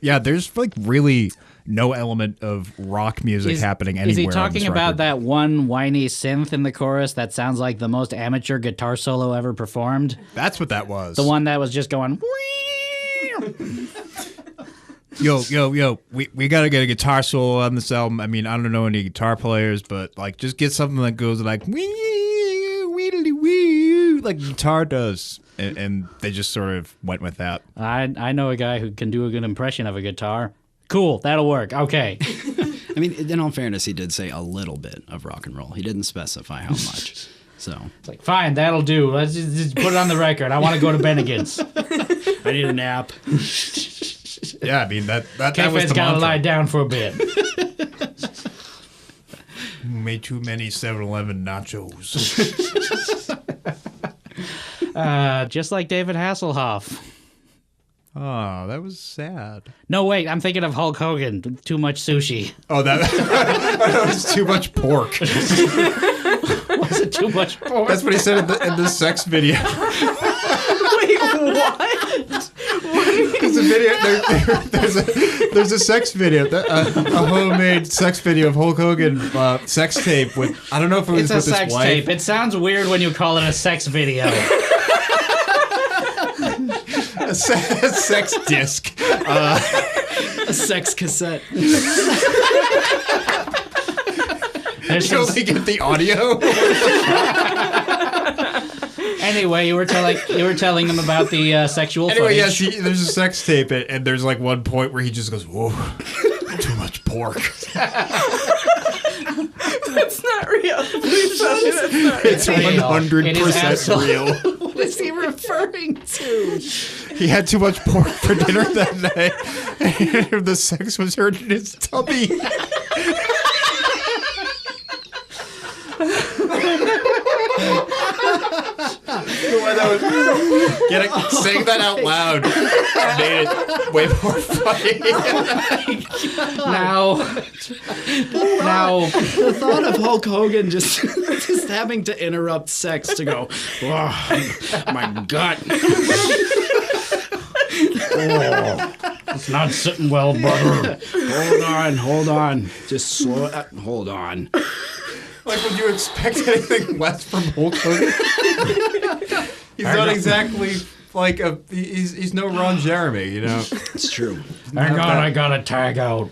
Yeah, there's like really no element of rock music happening anywhere. Is he on talking this about record. that one whiny synth in the chorus that sounds like the most amateur guitar solo ever performed? That's what that was. The one that was just going... Yo, we gotta get a guitar solo on this album. I mean, I don't know any guitar players, but like just get something that goes like wee like guitar does. And they just sort of went with that. I know a guy who can do a good impression of a guitar. Cool, that'll work. Okay. I mean, in all fairness, he did say a little bit of rock and roll. He didn't specify how much. So It's like, fine, that'll do. Let's just put it on the record. I want to go to Bennigan's. I need a nap. Yeah, I mean that was K-Fed's the got to mantra. lie down for a bit. Made too many 7-Eleven nachos. Just like David Hasselhoff. Oh, that was sad. No, wait, I'm thinking of Hulk Hogan. Too much sushi. Oh, that was too much pork. Was it too much pork? That's what he said in the sex video. Wait, what? There's a video. There's a sex video, a homemade sex video of Hulk Hogan sex tape with. I don't know if it was It's a with his sex wife. tape. It sounds weird when you call it a sex video. A sex disc. a sex cassette. There's You some, only get the audio. anyway, you were telling them about the sexual Anyway, footage. yes, there's a sex tape, and there's like one point where he just goes, "Whoa, too much pork." That's not real. Please tell me that's not real. It's real. It is 100% absolute- real. What is he referring to? He had too much pork for dinner that night, and the sex was hurting his tummy. Saying that out loud made it way more funny. Now, The thought of Hulk Hogan just having to interrupt sex to go, oh, my gut. it's not sitting well, brother. Hold on. Just slow it. Hold on. Like, would you expect anything less from Hulk Hogan? He's not exactly like he's no Ron Jeremy, you know. It's true. Hang on, I gotta tag out.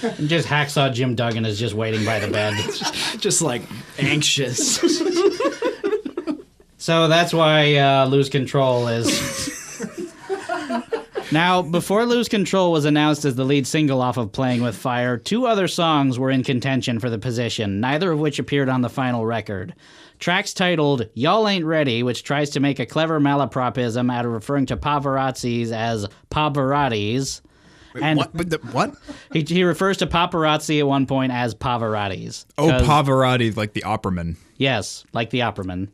And just hacksaw Jim Duggan is just waiting by the bed. Just like anxious. So that's why Lose Control is... Now, before Lose Control was announced as the lead single off of Playing With Fire, 2 other songs were in contention for the position, neither of which appeared on the final record. Tracks titled Y'all Ain't Ready, which tries to make a clever malapropism out of referring to paparazzis as Pavarottis. And what? He refers to paparazzi at one point as Pavarottis. Oh, Pavarotti, like the operaman. Yes, like the operaman.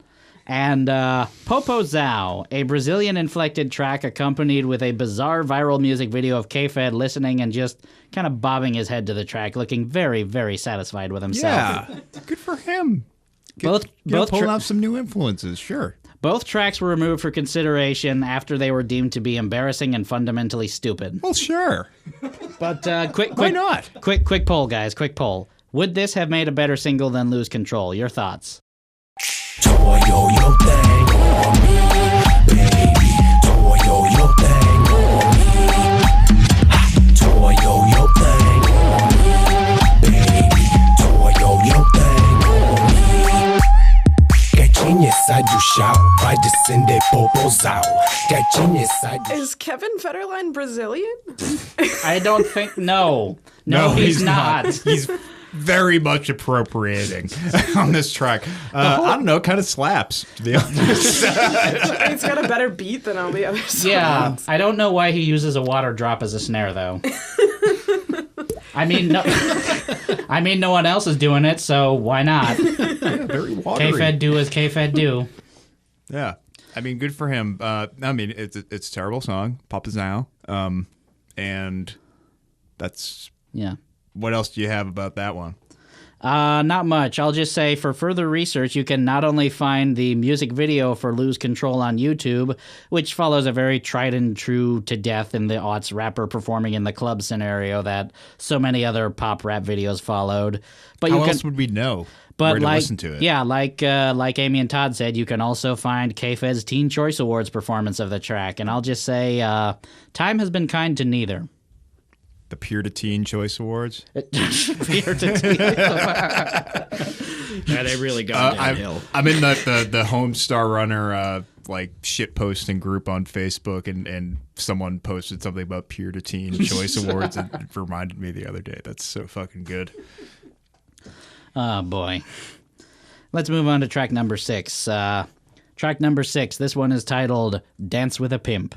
And Popo Zao, a Brazilian-inflected track accompanied with a bizarre viral music video of K-Fed listening and just kind of bobbing his head to the track, looking very, very satisfied with himself. Yeah, good for him. Both pulling out some new influences, sure. Both tracks were removed for consideration after they were deemed to be embarrassing and fundamentally stupid. Well, sure. But quick, why not? Quick poll, guys. Quick poll. Would this have made a better single than Lose Control? Your thoughts? Toy your thing on me, baby. Toy your thing on me. Toy your thing on me, baby. Toy your thing on me. Gatinha sai do chão, vai descender popozão. Gatinha sai do... Is Kevin Federline Brazilian? I don't think... No, he's not. He's very much appropriating on this track. I don't know, kind of slaps, to be honest. It's got a better beat than all the other songs. Yeah, I don't know why he uses a water drop as a snare, though. I mean, no one else is doing it, so why not? Yeah, very watery. K-Fed do as K-Fed do. Yeah, I mean, good for him. I mean, it's a terrible song, Papa Zao, and that's... Yeah. What else do you have about that one? Not much. I'll just say for further research, you can not only find the music video for Lose Control on YouTube, which follows a very tried and true to death in the aughts rapper performing in the club scenario that so many other pop rap videos followed. But How else would we know where to listen to it? Yeah, like Aimee and Todd said, you can also find K-Fed's Teen Choice Awards performance of the track. And I'll just say, time has been kind to neither. The Peer to Teen Choice Awards? Peer to Teen. Yeah, they really got downhill. I'm in the Homestar Runner like shit posting group on Facebook, and someone posted something about Peer to Teen Choice Awards, and it reminded me the other day. That's so fucking good. Oh, boy. Let's move on to track number 6. Track number 6, this one is titled Dance with a Pimp.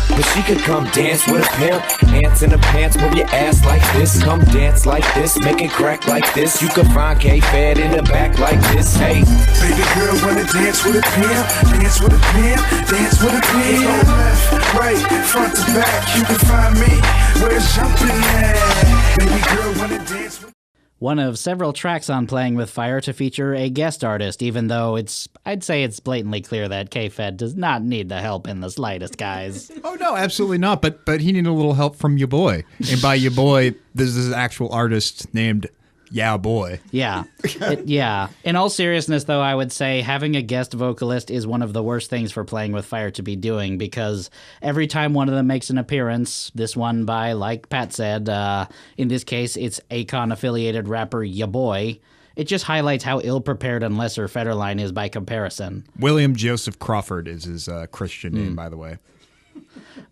But she could come dance with a pimp. Ants in the pants, move your ass like this. Come dance like this, make it crack like this. You can find K-Fed in the back like this. Hey, baby girl wanna dance with a pimp. Dance with a pimp, dance with a pimp. Left, right, front to back. You can find me where it's jumping at. Baby girl wanna dance with... One of several tracks on Playing With Fire to feature a guest artist, even though I'd say it's blatantly clear that K-Fed does not need the help in the slightest, guys. Oh, no, absolutely not. But he needed a little help from your boy. And by your boy, this is an actual artist named Yeah Boy. Yeah. Yeah. In all seriousness, though, I would say having a guest vocalist is one of the worst things for Playing With Fire to be doing, because every time one of them makes an appearance, this one by, like Pat said, in this case, it's Akon-affiliated rapper Ya Boy, it just highlights how ill-prepared and lesser Federline is by comparison. William Joseph Crawford is his Christian name, by the way.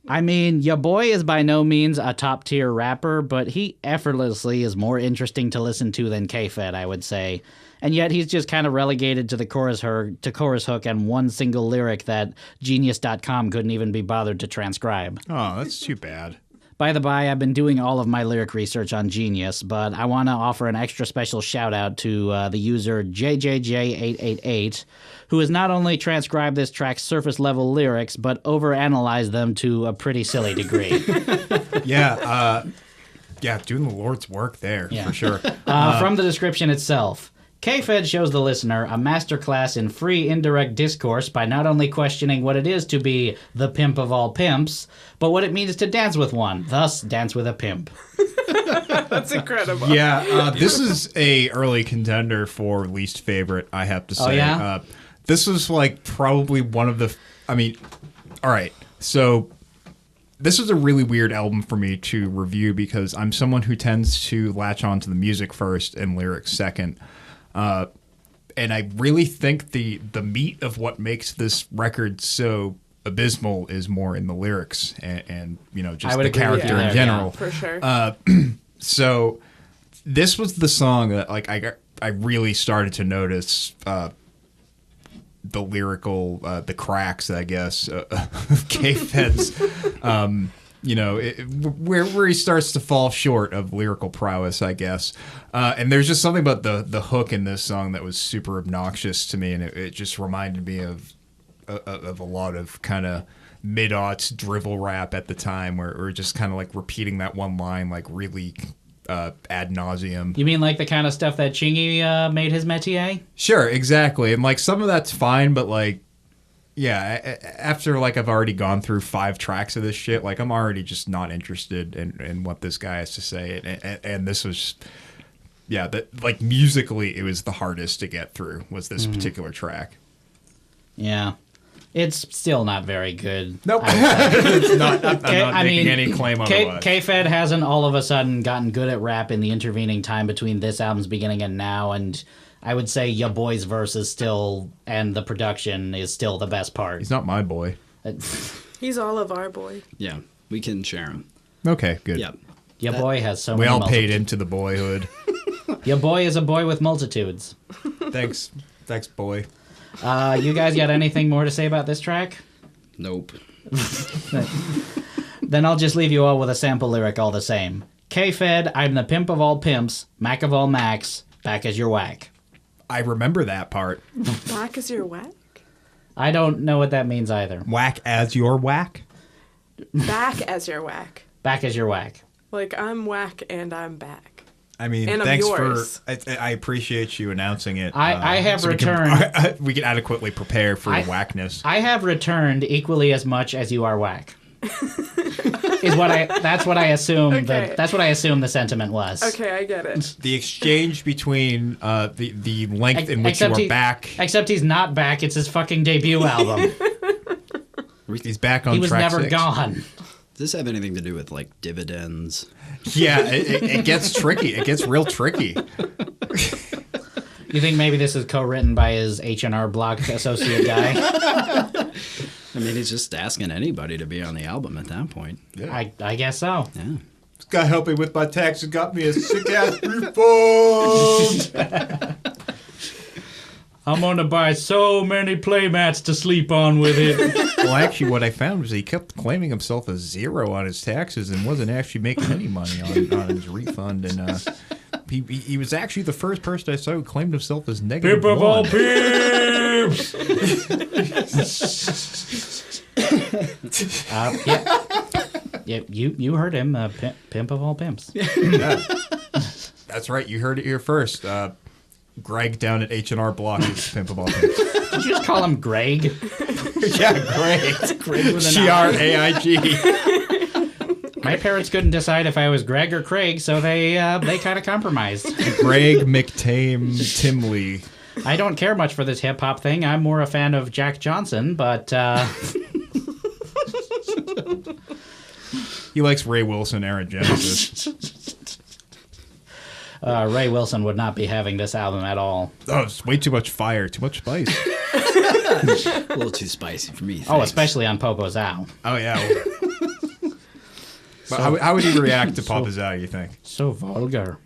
I mean, Ya Boy is by no means a top-tier rapper, but he effortlessly is more interesting to listen to than K-Fed, I would say. And yet he's just kind of relegated to the chorus hook and one single lyric that Genius.com couldn't even be bothered to transcribe. Oh, that's too bad. By the by, I've been doing all of my lyric research on Genius, but I want to offer an extra special shout out to the user JJJ888, who has not only transcribed this track's surface level lyrics, but overanalyzed them to a pretty silly degree. Yeah, doing the Lord's work there, for sure. From the description itself. K-Fed shows the listener a masterclass in free indirect discourse by not only questioning what it is to be the pimp of all pimps, but what it means to dance with one, thus dance with a pimp. That's incredible. Yeah, this is a early contender for least favorite, I have to say. Oh, yeah? This was like probably one of the... all right, so... This is a really weird album for me to review because I'm someone who tends to latch on to the music first and lyrics second. And I really think the meat of what makes this record so abysmal is more in the lyrics and just the character in general. For sure. So this was the song that I really started to notice the lyrical, the cracks, I guess, of K-Fed's, where he starts to fall short of lyrical prowess, I guess. And there's just something about the hook in this song that was super obnoxious to me, and it just reminded me of a lot of kind of mid-aughts drivel rap at the time, where we're just kind of like repeating that one line like really ad nauseum. You mean like the kind of stuff that Chingy made his métier? Sure, exactly. And like some of that's fine, but like, yeah, after like I've already gone through 5 tracks of this shit, like I'm already just not interested in what this guy has to say. And this was, like musically, it was the hardest to get through was this particular track. Yeah. It's still not very good. Nope. It's not. I'm not making any claim otherwise. K-Fed hasn't all of a sudden gotten good at rap in the intervening time between this album's beginning and now, and I would say Ya Boy's verse is still, and the production is still the best part. He's not my boy. He's all of our boy. Yeah, we can share him. Okay, good. Yep. Ya Boy has so We many all multitudes. paid into the boyhood. Ya Boy is a boy with multitudes. Thanks, boy. You guys got anything more to say about this track? Nope. Then I'll just leave you all with a sample lyric all the same. K-Fed, I'm the pimp of all pimps, Mac of all Macs, back as your whack. I remember that part. Back as your whack? I don't know what that means either. Whack as your whack? Back as your whack. Back as your whack. Like, I'm whack and I'm back. I mean, And I'm thanks yours. for... I appreciate you announcing it. I have so returned... We can adequately prepare for the whackness. I have returned equally as much as you are whack. That's what I assume. Okay. That's what I assume the sentiment was. Okay, I get it. The exchange between the length in which you are back... Except he's not back. It's his fucking debut album. He's back on He was track never 6. gone. Does this have anything to do with like dividends? Yeah, it gets tricky. It gets real tricky. You think maybe this is co-written by his H&R Block associate guy? I mean, he's just asking anybody to be on the album at that point. Yeah. I guess so. Yeah. This guy helped me with my taxes, got me a sick-ass refund. I'm going to buy so many playmats to sleep on with it. Well, actually, what I found was he kept claiming himself as zero on his taxes and wasn't actually making any money on his refund. And he was actually the first person I saw who claimed himself as negative Pimp of all 1. pimps! Yeah, you heard him, pimp of all pimps. Yeah. That's right. You heard it here first. Greg down at H&R Block is Pimp of all pimps. Did you just call him Greg? Yeah, Greg. Greg with an I. Graig. My parents couldn't decide if I was Greg or Craig, so they kind of compromised. Greg McTame Timley. I don't care much for this hip-hop thing. I'm more a fan of Jack Johnson, but... He likes Ray Wilson, Aaron Genesis. Ray Wilson would not be having this album at all. Oh, it's way too much fire, too much spice. A little too spicy for me. Oh, Thanks. especially on Popo's Ow. Oh, yeah. But how would he react to Papa's Out, you think? So vulgar.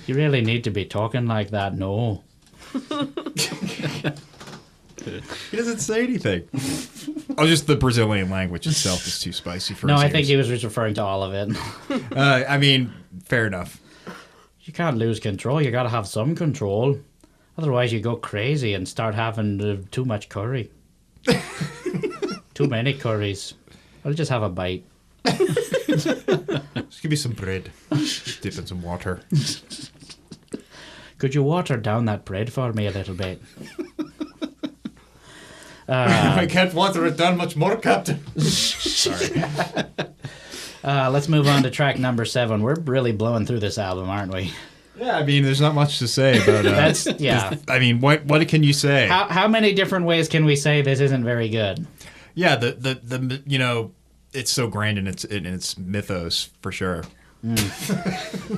You really need to be talking like that, no. He doesn't say anything. Oh, just the Brazilian language itself is too spicy for No, his I think ears. he was just referring to all of it. I mean, fair enough. You can't lose control. You got to have some control. Otherwise, you go crazy and start having too much curry. Too many curries. I'll just have a bite. Just give me some bread. Dip in some water. Could you water down that bread for me a little bit? I can't water it down much more, Captain. Sorry. Let's move on to track number 7. We're really blowing through this album, aren't we? Yeah, I mean, there's not much to say about That's yeah. I mean, what can you say? How many different ways can we say this isn't very good? Yeah, the you know, it's so grand in its mythos for sure.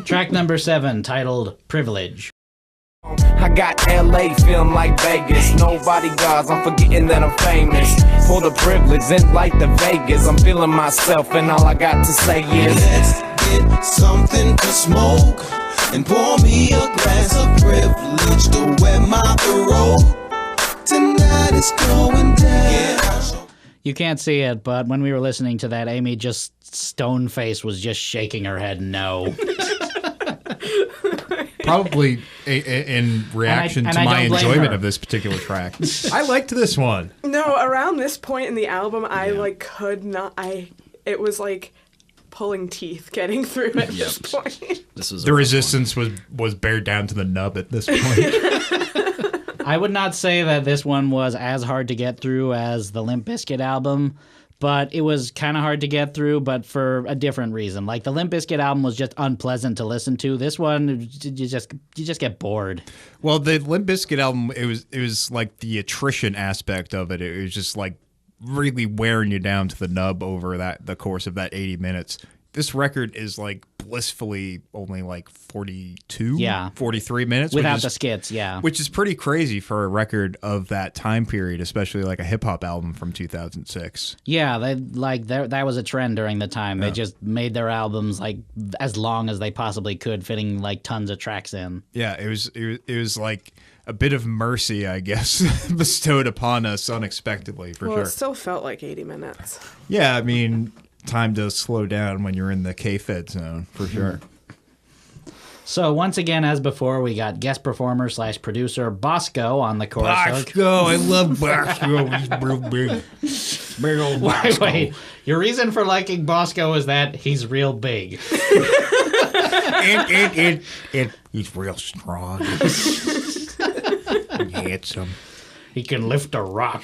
Track number 7, titled "Privilege." I got LA feeling like Vegas. No bodyguards, I'm forgetting that I'm famous. For the privilege and like the Vegas, I'm feeling myself and all I got to say is let's get something to smoke and pour me a glass of privilege to wear my throat. Tonight it's going down. Yeah. You can't see it, but when we were listening to that, Aimee just stone-faced was just shaking her head no. Probably in reaction to my enjoyment of this particular track. I liked this one. No, around this point in the album, I like could not. It was like pulling teeth getting through at this point. This was the resistance was bared down to the nub at this point. I would not say that this one was as hard to get through as the Limp Bizkit album, but it was kind of hard to get through, but for a different reason. Like the Limp Bizkit album was just unpleasant to listen to. This one, you just get bored. Well, the Limp Bizkit album, it was like the attrition aspect of it. It was just like really wearing you down to the nub over the course of that 80 minutes. This record is like blissfully only like 42, 43 minutes. Without the skits, yeah. Which is pretty crazy for a record of that time period, especially like a hip-hop album from 2006. Yeah, that was a trend during the time. They just made their albums like as long as they possibly could, fitting like tons of tracks in. Yeah, it was like a bit of mercy, I guess, bestowed upon us unexpectedly, for sure. It still felt like 80 minutes. Yeah, I mean, time does slow down when you're in the K-Fed zone, for sure. So once again, as before, we got guest performer / producer Bosco on the chorus hook. Bosco, I love Bosco. He's real big. Big old Bosco. Wait. Your reason for liking Bosco is that he's real big. He's real strong. Handsome. He can lift a rock.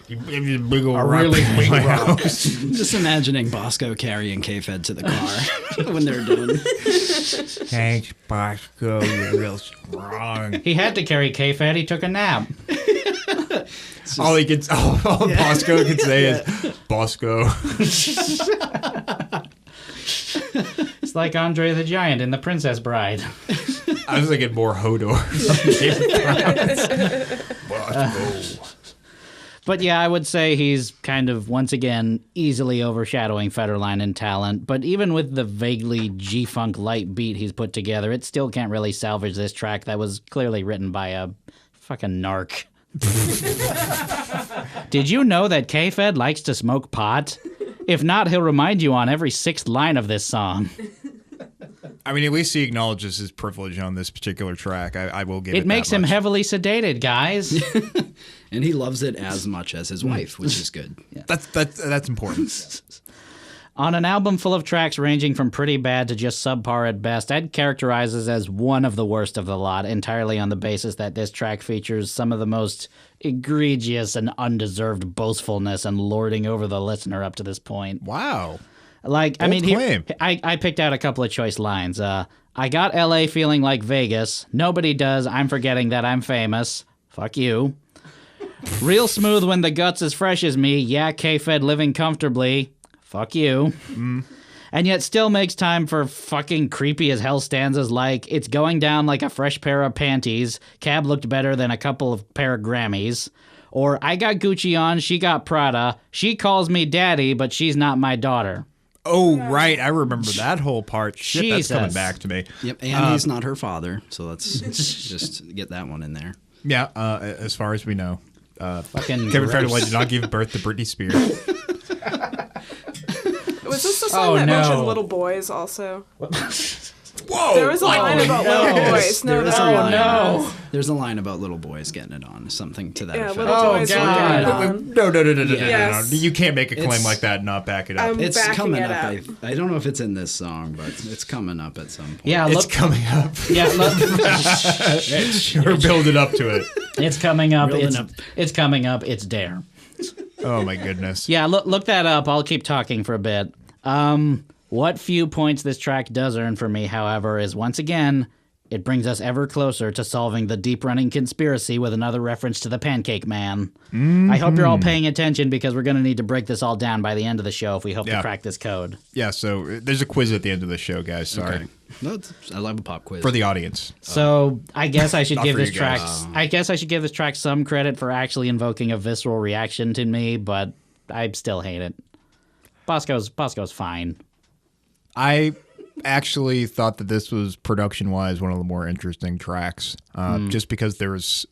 Big old A rock really in big my rock. house. Just imagining Bosco carrying K-Fed to the car when they're done. Thanks, Bosco. You're real strong. He had to carry K-Fed. He took a nap. All Bosco can say is Bosco. It's like Andre the Giant in The Princess Bride. I was thinking more Hodor. Bosco. But yeah, I would say he's kind of, once again, easily overshadowing Federline in talent. But even with the vaguely G-Funk light beat he's put together, it still can't really salvage this track that was clearly written by a fucking narc. Did you know that K-Fed likes to smoke pot? If not, he'll remind you on every 6th line of this song. I mean, at least he acknowledges his privilege on this particular track. I will give it It makes him heavily sedated, guys. And he loves it as much as his wife, which is good. Yeah. That's important. On an album full of tracks ranging from pretty bad to just subpar at best, I'd characterize this as one of the worst of the lot, entirely on the basis that this track features some of the most egregious and undeserved boastfulness and lording over the listener up to this point. Wow. Like, I mean, I picked out a couple of choice lines. I got LA feeling like Vegas. Nobody does. I'm forgetting that I'm famous. Fuck you. Real smooth when the guts as fresh as me. Yeah, K-Fed living comfortably. Fuck you. And yet still makes time for fucking creepy as hell stanzas like, it's going down like a fresh pair of panties. Cab looked better than a couple of pair of Grammys. Or, I got Gucci on, she got Prada. She calls me daddy, but she's not my daughter. Oh, right. I remember that whole part. Shit, Jesus. That's coming back to me. Yep, and he's not her father, so let's just get that one in there. Yeah, as far as we know. Fucking Kevin gross. Federline did not give birth to Britney Spears. Was this the song that mentioned little boys also? Whoa! There was a line about little boys. No, There's a line about little boys getting it on. Something to that effect. Little boys were getting it on. No. Yes. You can't make a claim like that and not back it up. It's backing coming it up. up. I don't know if it's in this song, but it's coming up at some point. Yeah, It's coming up. Yeah, look, We're building up to it. it's coming up. Building It's, up. it's coming up. It's dare. Oh my goodness. Yeah, look that up. I'll keep talking for a bit. What few points this track does earn for me, however, is once again, it brings us ever closer to solving the deep-running conspiracy with another reference to the Pancake Man. I hope you're all paying attention because we're going to need to break this all down by the end of the show if we hope to crack this code. Yeah, so there's a quiz at the end of the show, guys. Sorry. Okay. No, I love a pop quiz. For the audience. So I guess I should Not give for this you track. guys. I guess I should give this track some credit for actually invoking a visceral reaction to me, but I still hate it. Bosco's fine. I actually thought that this was production-wise one of the more interesting tracks, just because there was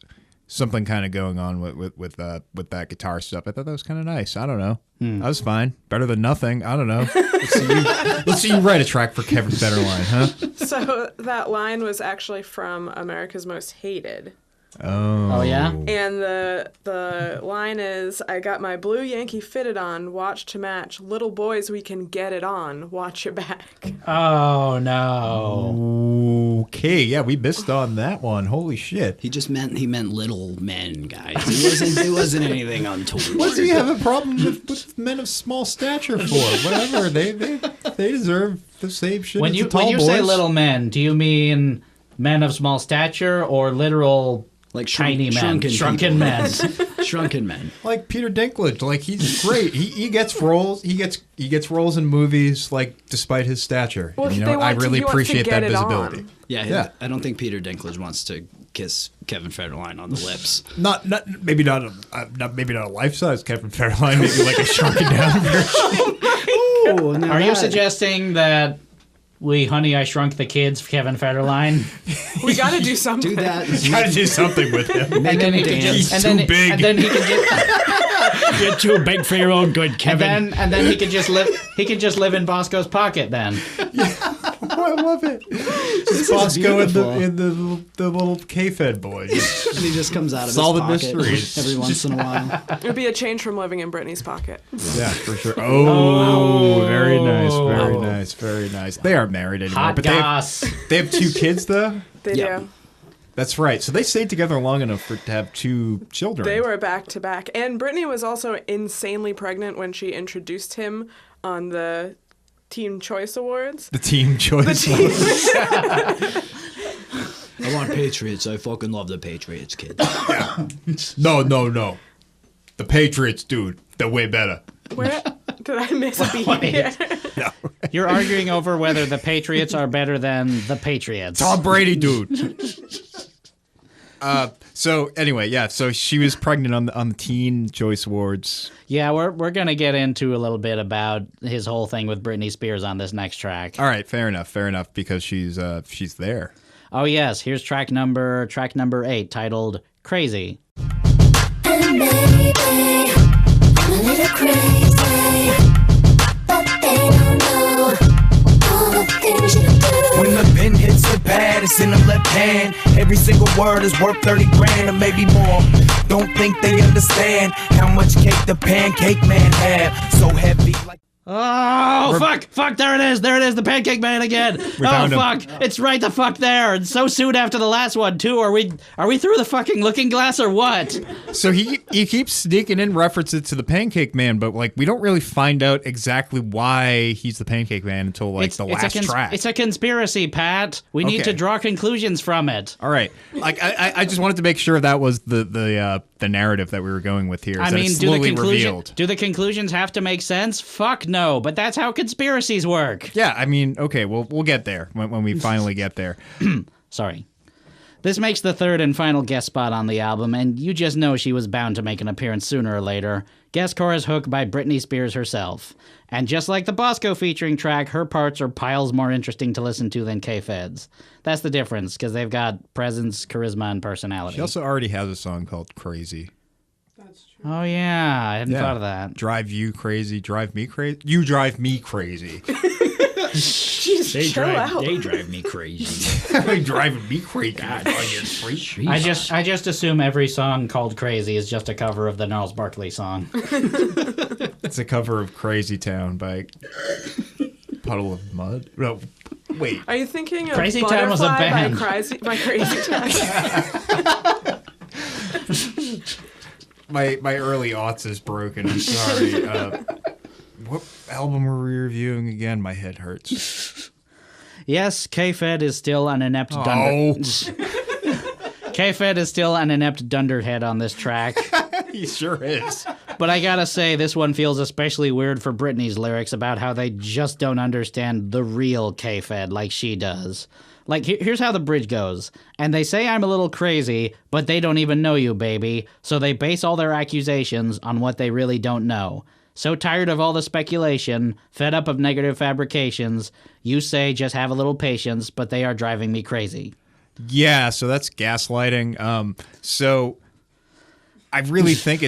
something kind of going on with that guitar stuff. I thought that was kind of nice. I don't know. That was fine. Better than nothing. I don't know. Let's see you write a track for Kevin Federline, huh? So that line was actually from America's Most Hated. Oh yeah? And the line is, I got my blue Yankee fitted on, watch to match. Little boys, we can get it on. Watch your back. Oh no. Okay, yeah, we missed on that one. Holy shit. He meant little men, guys. It wasn't anything untoward. What do you have a problem with men of small stature for? Whatever, they deserve the same shit When as you the tall boys. say little men, do you mean men of small stature or literal Like tiny men? shrunken men. Shrunken men. Like Peter Dinklage, like he's great. He gets roles. He gets roles in movies, like despite his stature. Well, you they know, I want to- really he wants to appreciate get that it visibility. on. Yeah, I don't think Peter Dinklage wants to kiss Kevin Federline on the lips. Maybe not a life size Kevin Federline. Maybe like a shrunken down version. Are you suggesting that we Honey, I Shrunk the Kids, Kevin Federline? We got to do something. Do that. Try to do something with him. Make him dance. He's too big. And then he can just You're too big for your own good, Kevin. and then he could just live. He could just live in Bosco's pocket then. I love it. Just Bosco in the little K-Fed boy. And he just comes out of Solve the his pocket mysteries. every once in a while. It would be a change from living in Britney's pocket. Yeah, for sure. Oh, very nice, very nice, very nice. They aren't married anymore, Hot but goss. they have 2 kids though. They Yeah. do. That's right. So they stayed together long enough to have 2 children. They were back to back. And Britney was also insanely pregnant when she introduced him on the Teen Choice Awards. the Team Choice. I want Patriots. I fucking love the Patriots, kid. No. The Patriots, dude. They're way better. Where did I miss a beat here? You're arguing over whether the Patriots are better than the Patriots. Tom Brady, dude. So anyway, yeah. So she was pregnant on the Teen Choice Awards. Yeah, we're gonna get into a little bit about his whole thing with Britney Spears on this next track. All right, fair enough, because she's there. Oh yes, here's track number 8, titled "Crazy." And maybe I'm a little crazy, but they don't know all the things you do. When the pen hits the pad, it's in the left hand. Every single word is worth 30 grand or maybe more. Don't think they understand how much cake the pancake man had. So heavy like... Oh, fuck, there it is, the Pancake Man again. found him. Fuck, it's right the fuck there. And so soon after the last one, too. Are we through the fucking looking glass or what? So he keeps sneaking in references to the Pancake Man, but like we don't really find out exactly why he's the Pancake Man until like the last track. It's a conspiracy, Pat. We need to draw conclusions from it. All right, like I just wanted to make sure that was the narrative that we were going with here. I mean, do the conclusions have to make sense? Fuck no, but that's how conspiracies work. Yeah, I mean, okay, we'll get there when we finally get there. Sorry. This makes the third and final guest spot on the album, and you just know she was bound to make an appearance sooner or later. Guest chorus hook by Britney Spears herself. And just like the Bosco featuring track, her parts are piles more interesting to listen to than K-Fed's. That's the difference, because they've got presence, charisma, and personality. She also already has a song called Crazy. Oh yeah, I hadn't thought of that. Drive you crazy, drive me crazy. You drive me crazy. Jeez, They chill out. drive me crazy. They driving me crazy. God, I just assume every song called "Crazy" is just a cover of the Gnarls Barkley song. It's a cover of Crazy Town by Puddle of Mud. No, wait. Are you thinking of Crazy Town was a Butterfly band. by Crazy Town? My early aughts is broken. I'm sorry. What album were we reviewing again? My head hurts. Yes, K-Fed is still an inept K-Fed is still an inept dunderhead on this track. He sure is. But I gotta say, this one feels especially weird for Britney's lyrics about how they just don't understand the real K-Fed like she does. Like, here's how the bridge goes. And they say I'm a little crazy, but they don't even know you, baby. So they base all their accusations on what they really don't know. So tired of all the speculation, fed up of negative fabrications, you say just have a little patience, but they are driving me crazy. Yeah, so that's gaslighting. So I really think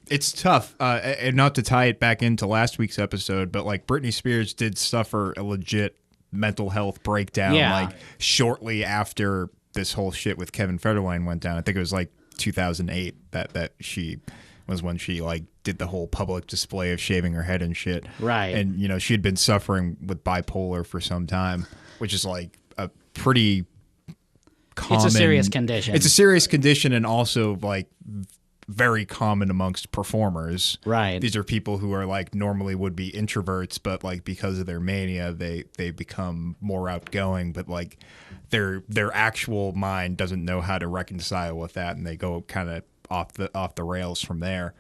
it's tough, and not to tie it back into last week's episode, but like Britney Spears did suffer a legit mental health breakdown like shortly after this whole shit with Kevin Federline went down. I think it was like 2008 that she was when she like did the whole public display of shaving her head and shit. Right. And you know, she had been suffering with bipolar for some time, which is like a pretty common. It's a serious condition. It's a serious condition, and also like very common amongst performers. Right. These are people who are like normally would be introverts, but like because of their mania, they become more outgoing, but like their actual mind doesn't know how to reconcile with that, and they go kind of off the rails from there.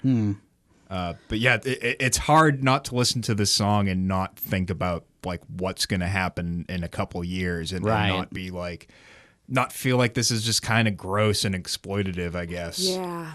But yeah, it's hard not to listen to this song and not think about like what's going to happen in a couple years, and not be like, not feel like this is just kind of gross and exploitative, I guess. Yeah.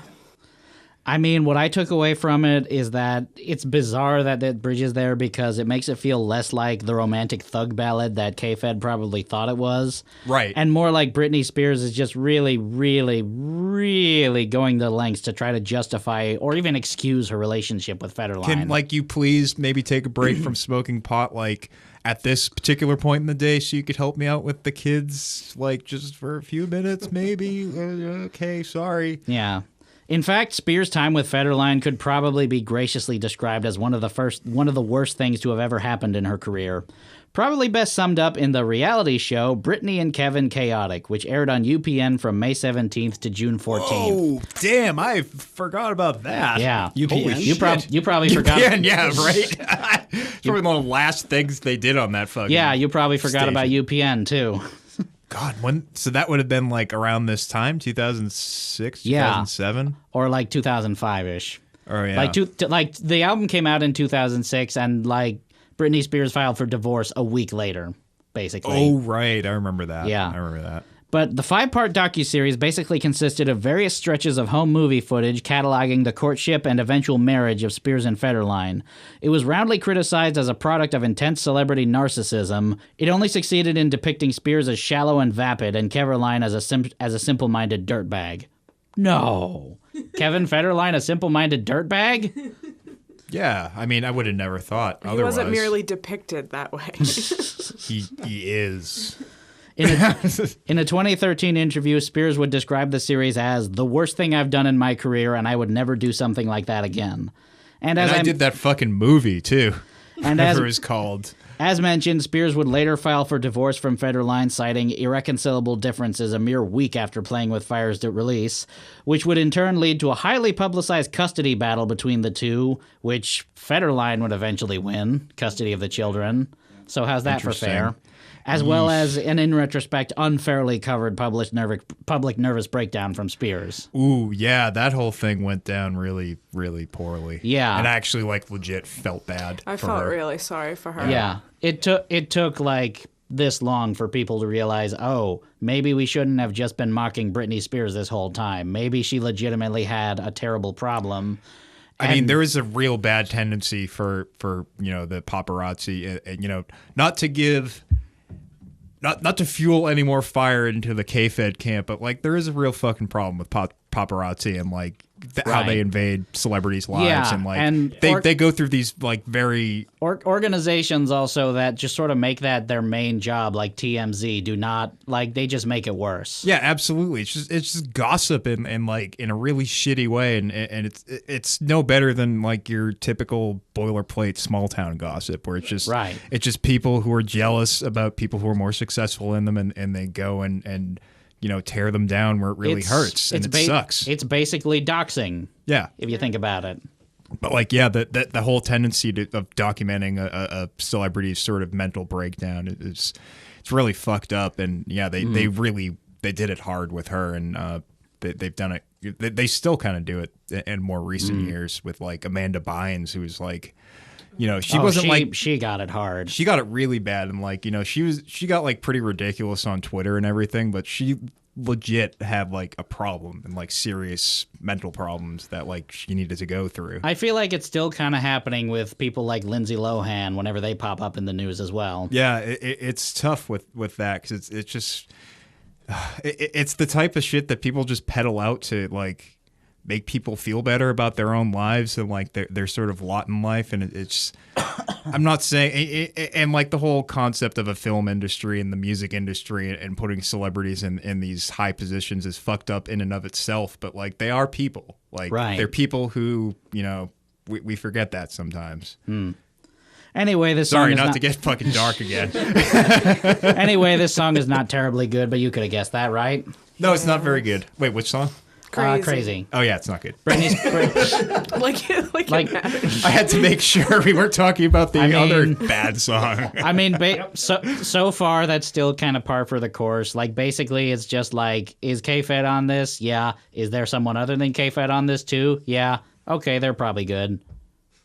I mean, what I took away from it is that it's bizarre that that bridge is there because it makes it feel less like the romantic thug ballad that K-Fed probably thought it was. Right. And more like Britney Spears is just really, really, really going to lengths to try to justify or even excuse her relationship with Federline. Can like you please maybe take a break from smoking pot like at this particular point in the day so you could help me out with the kids like just for a few minutes maybe? Okay, sorry. Yeah. In fact, Spears' time with Federline could probably be graciously described as one of the worst things to have ever happened in her career. Probably best summed up in the reality show Britney and Kevin Chaotic, which aired on UPN from May 17th to June 14th. Oh, damn, I forgot about that. Yeah. UPN? You probably forgot. UPN, yeah, right? It's probably one of the last things they did on that fucking Yeah, you probably forgot about station. UPN, too. God, so that would have been like around this time, 2006, 2007? Or like 2005-ish. Oh, yeah. Like the album came out in 2006, and like Britney Spears filed for divorce a week later, basically. Oh, right. I remember that. Yeah. I remember that. But the 5-part docuseries basically consisted of various stretches of home movie footage cataloging the courtship and eventual marriage of Spears and Federline. It was roundly criticized as a product of intense celebrity narcissism. It only succeeded in depicting Spears as shallow and vapid, and Federline as a simple-minded dirtbag. No. Kevin Federline, a simple-minded dirtbag? Yeah, I mean, I would have never thought He otherwise. wasn't merely depicted that way. He is. In a 2013 interview, Spears would describe the series as the worst thing I've done in my career, and I would never do something like that again. And I did that fucking movie, too. And whatever it was called. As mentioned, Spears would later file for divorce from Federline, citing irreconcilable differences a mere week after Playing with Fire's release, which would in turn lead to a highly publicized custody battle between the two, which Federline would eventually win, custody of the children. So how's that for fair? As well as an, in retrospect, unfairly covered public nervous breakdown from Spears. Ooh, yeah, that whole thing went down really, really poorly. Yeah. And I actually, like, legit felt bad I for felt her. really sorry for her. Yeah. It took like this long for people to realize, oh, maybe we shouldn't have just been mocking Britney Spears this whole time. Maybe she legitimately had a terrible problem. I mean, there is a real bad tendency for you know, the paparazzi, and you know, not to give... Not to fuel any more fire into the K-Fed camp, but like there is a real fucking problem with paparazzi and like how they invade celebrities' lives, Yeah, and like and they go through these like very organizations also that just sort of make that their main job, like TMZ, do not like they just make it worse. Yeah, absolutely. It's just gossip and like in a really shitty way, and it's no better than like your typical boilerplate small town gossip where it's just people who are jealous about people who are more successful in them, and they go and tear them down where it really hurts, and it sucks. It's basically doxing. Yeah, if you think about it. But like, yeah, the whole tendency of documenting a celebrity's sort of mental breakdown it's really fucked up, and yeah, they did it hard with her, and they've done it. They still kind of do it in more recent years with like Amanda Bynes, who was like, she got it hard. She got it really bad, and like she got like pretty ridiculous on Twitter and everything, but she legit had like a problem and like serious mental problems that like she needed to go through. I feel like it's still kind of happening with people like Lindsay Lohan whenever they pop up in the news as well. Yeah, it's tough with that because it's just it's the type of shit that people just peddle out to like make people feel better about their own lives and like their sort of lot in life, and it's I'm not saying and like the whole concept of a film industry and the music industry and putting celebrities in these high positions is fucked up in and of itself, but like they are people, like they're people who we forget that sometimes. Anyway, this song sorry is not to get fucking dark again. Anyway, this song is not terribly good, but you could have guessed that, right? No, it's not very good. Wait, which song? Crazy. Oh yeah, it's not good. Britney like I had to make sure we weren't talking about the other bad song. I mean, so far that's still kind of par for the course. Like basically, it's just like, is K-Fed on this? Yeah. Is there someone other than K-Fed on this too? Yeah. Okay, they're probably good.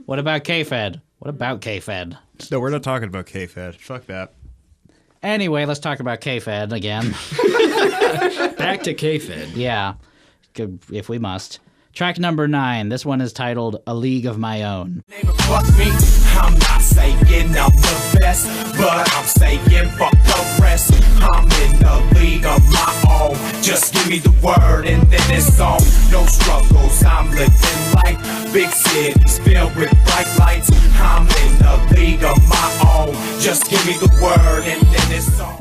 What about K-Fed? What about K-Fed? No, we're not talking about K-Fed. Fuck that. Anyway, let's talk about K-Fed again. Back to K-Fed. Yeah. If we must. Track number 9. This one is titled A League of My Own. Fuck me, I'm not saying I'm the best, but I'm saying fuck the rest. I'm in the league of my own. Just give me the word and then it's on. No struggles, I'm living life. Big cities filled with bright lights. I'm in the league of my own. Just give me the word and then it's on.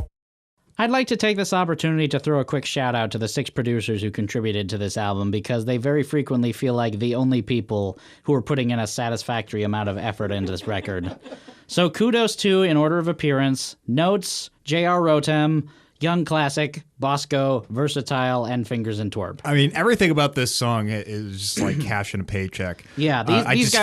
I'd like to take this opportunity to throw a quick shout out to the 6 producers who contributed to this album, because they very frequently feel like the only people who are putting in a satisfactory amount of effort into this record. So kudos to, in order of appearance, Notes, J.R. Rotem, Young Classic, Bosco, Versatile, and Fingers and Twerp. I mean, everything about this song is just like cashing a paycheck. Yeah, these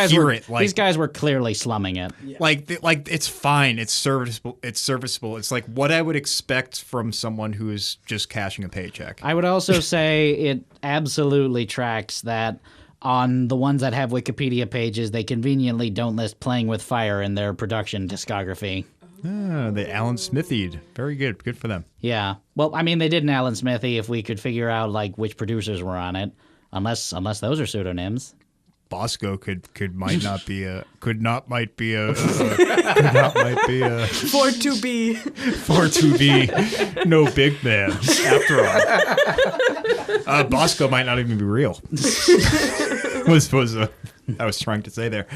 guys were clearly slumming it. Yeah. Like it's fine. It's serviceable. It's like what I would expect from someone who is just cashing a paycheck. I would also say it absolutely tracks that on the ones that have Wikipedia pages, they conveniently don't list Playing with Fire in their production discography. Ah, they Alan Smithied. Very good. Good for them. Yeah. Well, I mean, they did an Alan Smithy if we could figure out like which producers were on it, unless those are pseudonyms. Bosco could might be a 4-2B no big man after all. Bosco might not even be real. was I was trying to say there.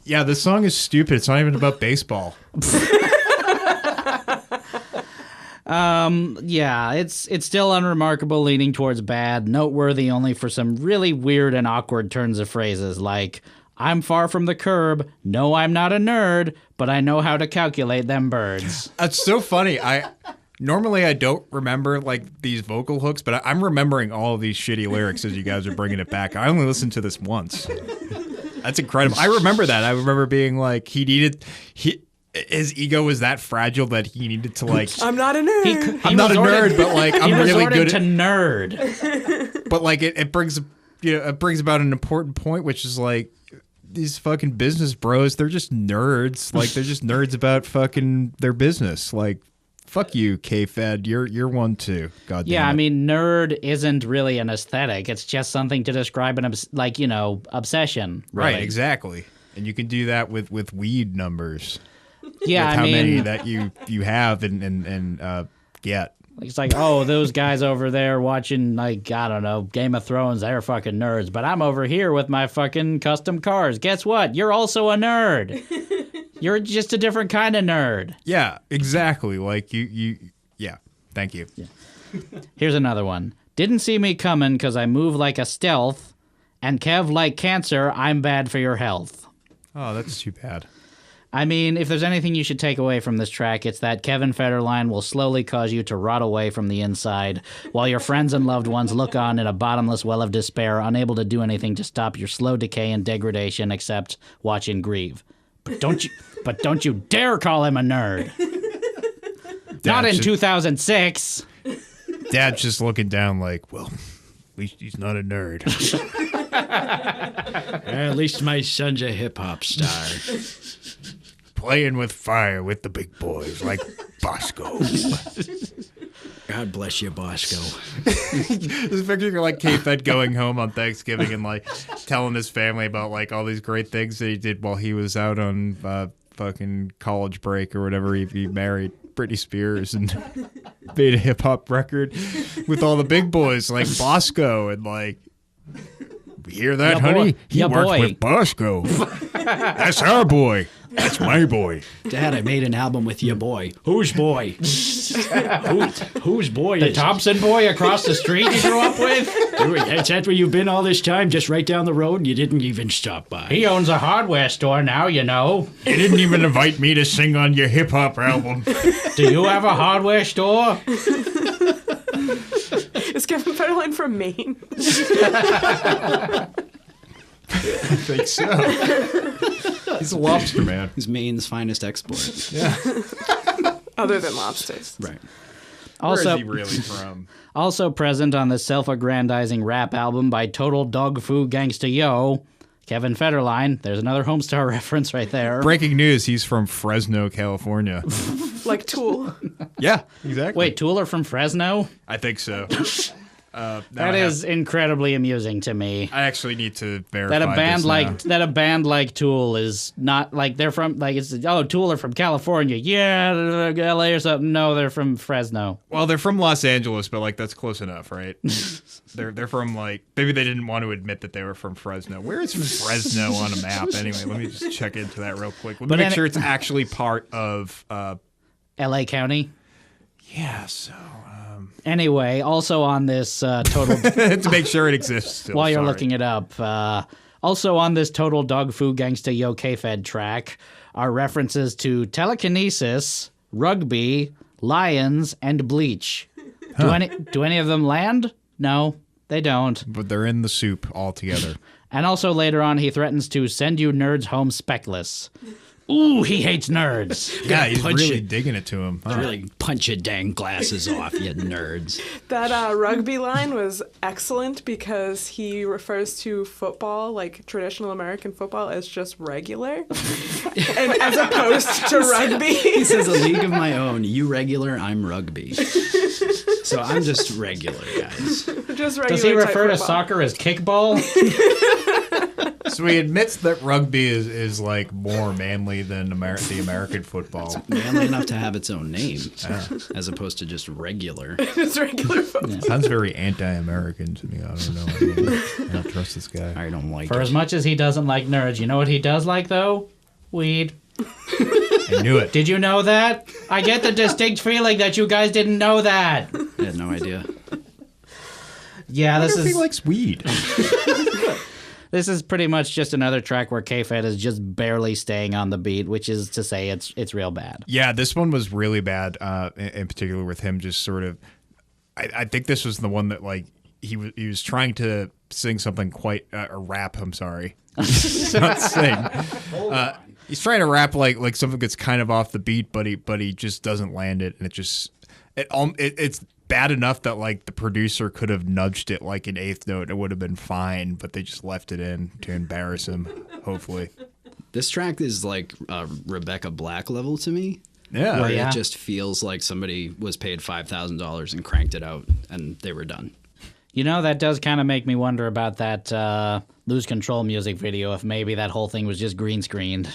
Yeah, this song is stupid. It's not even about baseball. Yeah, it's still unremarkable, leaning towards bad, noteworthy only for some really weird and awkward turns of phrases like, I'm far from the curb, no, I'm not a nerd, but I know how to calculate them birds. That's so funny. Normally I don't remember like these vocal hooks, but I'm remembering all of these shitty lyrics as you guys are bringing it back. I only listened to this once. That's incredible. I remember that. I remember being like, his ego was that fragile that he needed to like. I'm not a nerd. I'm not a nerd, but like I'm really good to nerd. But like it brings about an important point, which is like these fucking business bros. They're just nerds. Like they're just nerds about fucking their business. Like. Fuck you, K-Fed. You're one too. God damn it. Yeah, I mean, nerd isn't really an aesthetic. It's just something to describe an obsession. Really. Right, exactly. And you can do that with weed numbers. Yeah, with how many that you have and get. It's like, oh, those guys over there watching, like, I don't know, Game of Thrones, they're fucking nerds. But I'm over here with my fucking custom cars. Guess what? You're also a nerd. You're just a different kind of nerd. Yeah, exactly. Like, yeah, thank you. Yeah. Here's another one. Didn't see me coming because I move like a stealth. And Kev, like cancer, I'm bad for your health. Oh, that's too bad. I mean, if there's anything you should take away from this track, it's that Kevin Federline will slowly cause you to rot away from the inside, while your friends and loved ones look on in a bottomless well of despair, unable to do anything to stop your slow decay and degradation except watch and grieve. But don't you dare call him a nerd. Not in 2006. Dad's just looking down like, well, at least he's not a nerd. At least my son's a hip-hop star. Playing with fire with the big boys like Bosco. God bless you, Bosco. This picture like K-Fed going home on Thanksgiving and like telling his family about like all these great things that he did while he was out on fucking college break or whatever. He married Britney Spears and made a hip-hop record with all the big boys like Bosco and like... You hear that, honey? He worked with Bosco. That's our boy. That's my boy. Dad, I made an album with your boy. Whose boy? Whose boy The is Thompson boy across the street you grew up with? That's where you've been all this time, just right down the road, and you didn't even stop by. He owns a hardware store now, you know. You didn't even invite me to sing on your hip-hop album. Do you have a hardware store? Is Kevin Federline from Maine? I think so. He's a lobster man. He's Maine's finest export. Yeah. Other than lobsters. Right. Also, Where is he really from? Also present on the self-aggrandizing rap album by Total Dog Fu Gangsta Yo, Kevin Federline. There's another Homestar reference right there. Breaking news, he's from Fresno, California. Like Tool. Yeah, exactly. Wait, Tool are from Fresno? I think so. That is incredibly amusing to me. I actually need to verify That a band now. like Tool is not like they're from like it's Tool are from California. Yeah, LA or something. No, they're from Fresno. Well, they're from Los Angeles, but like that's close enough, right? They're from like maybe they didn't want to admit that they were from Fresno. Where is Fresno on a map anyway? Let me just check into that real quick. Let me make sure it's actually part of LA County. Yeah, so anyway, also on this total to make sure it exists still, while you're looking it up, also on this Total Dog Fu Gangsta Yo K-Fed track are references to telekinesis, rugby, lions, and bleach. Huh. Do any of them land? No, they don't. But they're in the soup all together. And also later on, he threatens to send you nerds home speckless. Ooh, he hates nerds. Yeah, he's really digging it to him. Huh? Really punch your dang glasses off, you nerds. That rugby line was excellent because he refers to football, like traditional American football, as just regular, and as opposed to rugby. He says, a league of my own. You regular, I'm rugby. So I'm just regular, guys. Just regular. Does he refer to football. soccer as kickball? So he admits that rugby is like more manly than the American football. Manly enough to have its own name, as opposed to just regular. Just regular football. Yeah. Sounds very anti-American to me. I don't know. I don't trust this guy. I don't like For as much as he doesn't like nerds, you know what he does like, though? Weed. I knew it. Did you know that? I get the distinct feeling that you guys didn't know that. I had no idea. Yeah, this is... He likes weed. This is pretty much just another track where K-Fed is just barely staying on the beat, which is to say it's real bad. Yeah, this one was really bad, in particular with him just sort of... I think this was the one that, like, he was trying to sing something quite... rap, I'm sorry. Not sing. He's trying to rap like something that's kind of off the beat, but he just doesn't land it, and it's bad enough that like the producer could have nudged it like an eighth note, it would have been fine, but they just left it in to embarrass him. Hopefully, this track is like Rebecca Black level to me. Yeah, where it just feels like somebody was paid $5,000 and cranked it out, and they were done. You know, that does kind of make me wonder about that Lose Control music video, if maybe that whole thing was just green screened.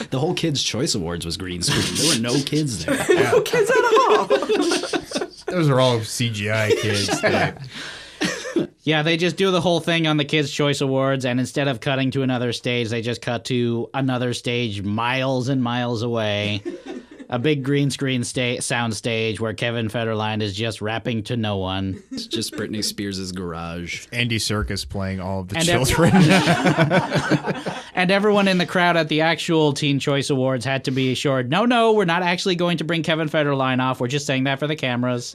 The whole Kids' Choice Awards was green screen. There were no kids there. No kids at all. Those are all CGI kids. Yeah, they just do the whole thing on the Kids' Choice Awards, and instead of cutting to another stage, they just cut to another stage miles and miles away. A big green screen sound stage where Kevin Federline is just rapping to no one. It's just Britney Spears' garage. Andy Serkis playing all of the children. And everyone in the crowd at the actual Teen Choice Awards had to be assured, no, we're not actually going to bring Kevin Federline off. We're just saying that for the cameras.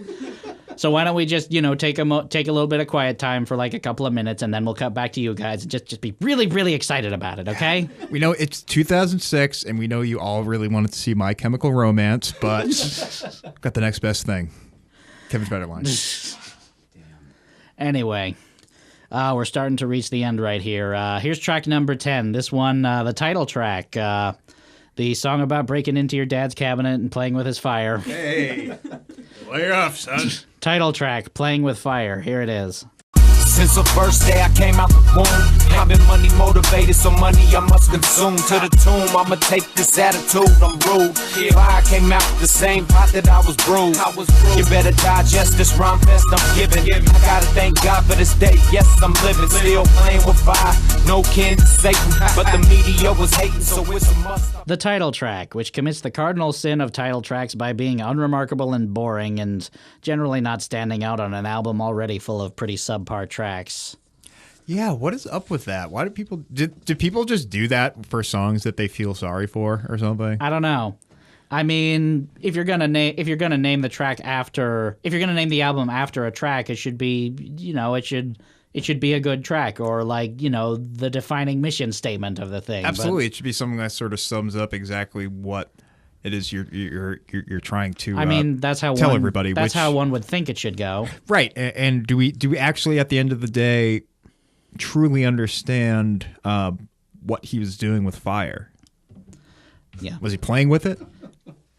So why don't we just, take a little bit of quiet time for like a couple of minutes, and then we'll cut back to you guys and just be really, really excited about it, okay? We know it's 2006, and we know you all really wanted to see My Chemical Romance, but got the next best thing. Kevin Federline. Anyway, we're starting to reach the end right here. Here's track number 10. This one, the title track. The song about breaking into your dad's cabinet and playing with his fire. Hey, lay off, son. Title track, Playing with Fire. Here it is. Since the first day I came out the womb, I've been money motivated, so money I must consume. To the tomb, I'ma take this attitude, I'm rude. Fire came out the same pot that I was brewed. You better digest this rhyme fest I'm giving. I gotta thank God for this day, yes I'm living. Still playing with fire, no kin to Satan. But the media was hating, so it's a must. The title track, which commits the cardinal sin of title tracks by being unremarkable and boring and generally not standing out on an album already full of pretty subpar tracks. Yeah, what is up with that? Why do people do people just do that for songs that they feel sorry for or something? I don't know. I mean, if you're gonna name the album after a track, it should be, it should be a good track, or the defining mission statement of the thing. Absolutely, it should be something that sort of sums up exactly what it is you're trying to. I mean, that's how tell everybody. That's how one would think it should go. Right, and do we actually at the end of the day truly understand what he was doing with fire? Yeah, was he playing with it?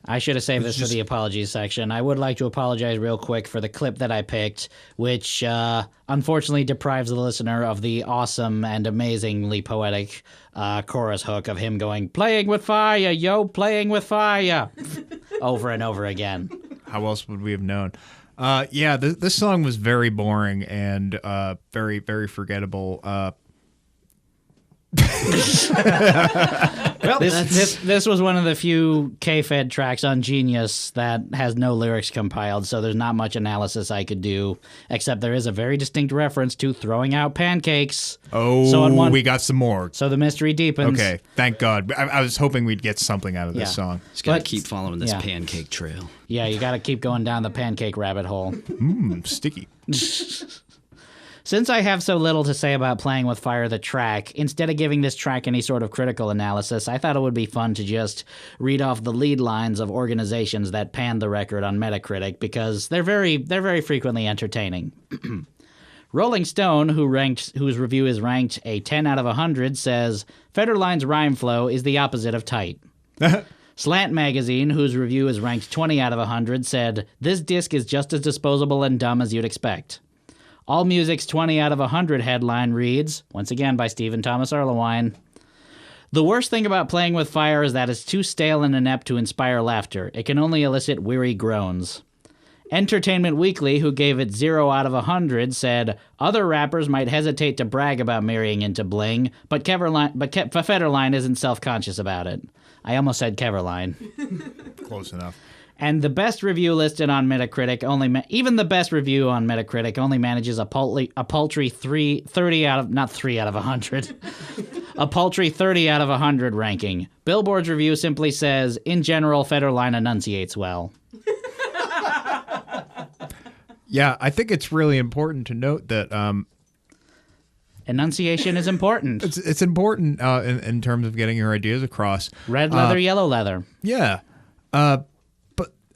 I should have saved this for the apologies section. I would like to apologize real quick for the clip that I picked, which unfortunately deprives the listener of the awesome and amazingly poetic chorus hook of him going, "Playing with fire, yo, playing with fire," over and over again. How else would we have known? This song was very boring and very, very forgettable. Well, this was one of the few K-Fed tracks on Genius that has no lyrics compiled, so there's not much analysis I could do, except there is a very distinct reference to throwing out pancakes. Oh, so we got some more. So the mystery deepens. Okay, thank God. I was hoping we'd get something out of this song. Just gotta keep following this pancake trail. Yeah, you gotta keep going down the pancake rabbit hole. Sticky. Since I have so little to say about Playing with Fire, the track, instead of giving this track any sort of critical analysis, I thought it would be fun to just read off the lead lines of organizations that panned the record on Metacritic, because they're very frequently entertaining. Rolling Stone, whose review is ranked a 10 out of 100, says, Federline's rhyme flow is the opposite of tight. Slant Magazine, whose review is ranked 20 out of 100, said, this disc is just as disposable and dumb as you'd expect. AllMusic's 20 out of 100 headline reads, once again by Stephen Thomas Erlewine, the worst thing about Playing with Fire is that it's too stale and inept to inspire laughter. It can only elicit weary groans. Entertainment Weekly, who gave it 0 out of 100, said, other rappers might hesitate to brag about marrying into bling, but Federline isn't self-conscious about it. I almost said Keverline. Close enough. And the best review listed on Metacritic even the best review on Metacritic only manages a paltry 30 out of 100. A paltry 30 out of 100 ranking. Billboard's review simply says, in general, Federline enunciates well. Yeah, I think it's really important to note that enunciation is important. It's important in terms of getting your ideas across. Red leather, yellow leather. Yeah.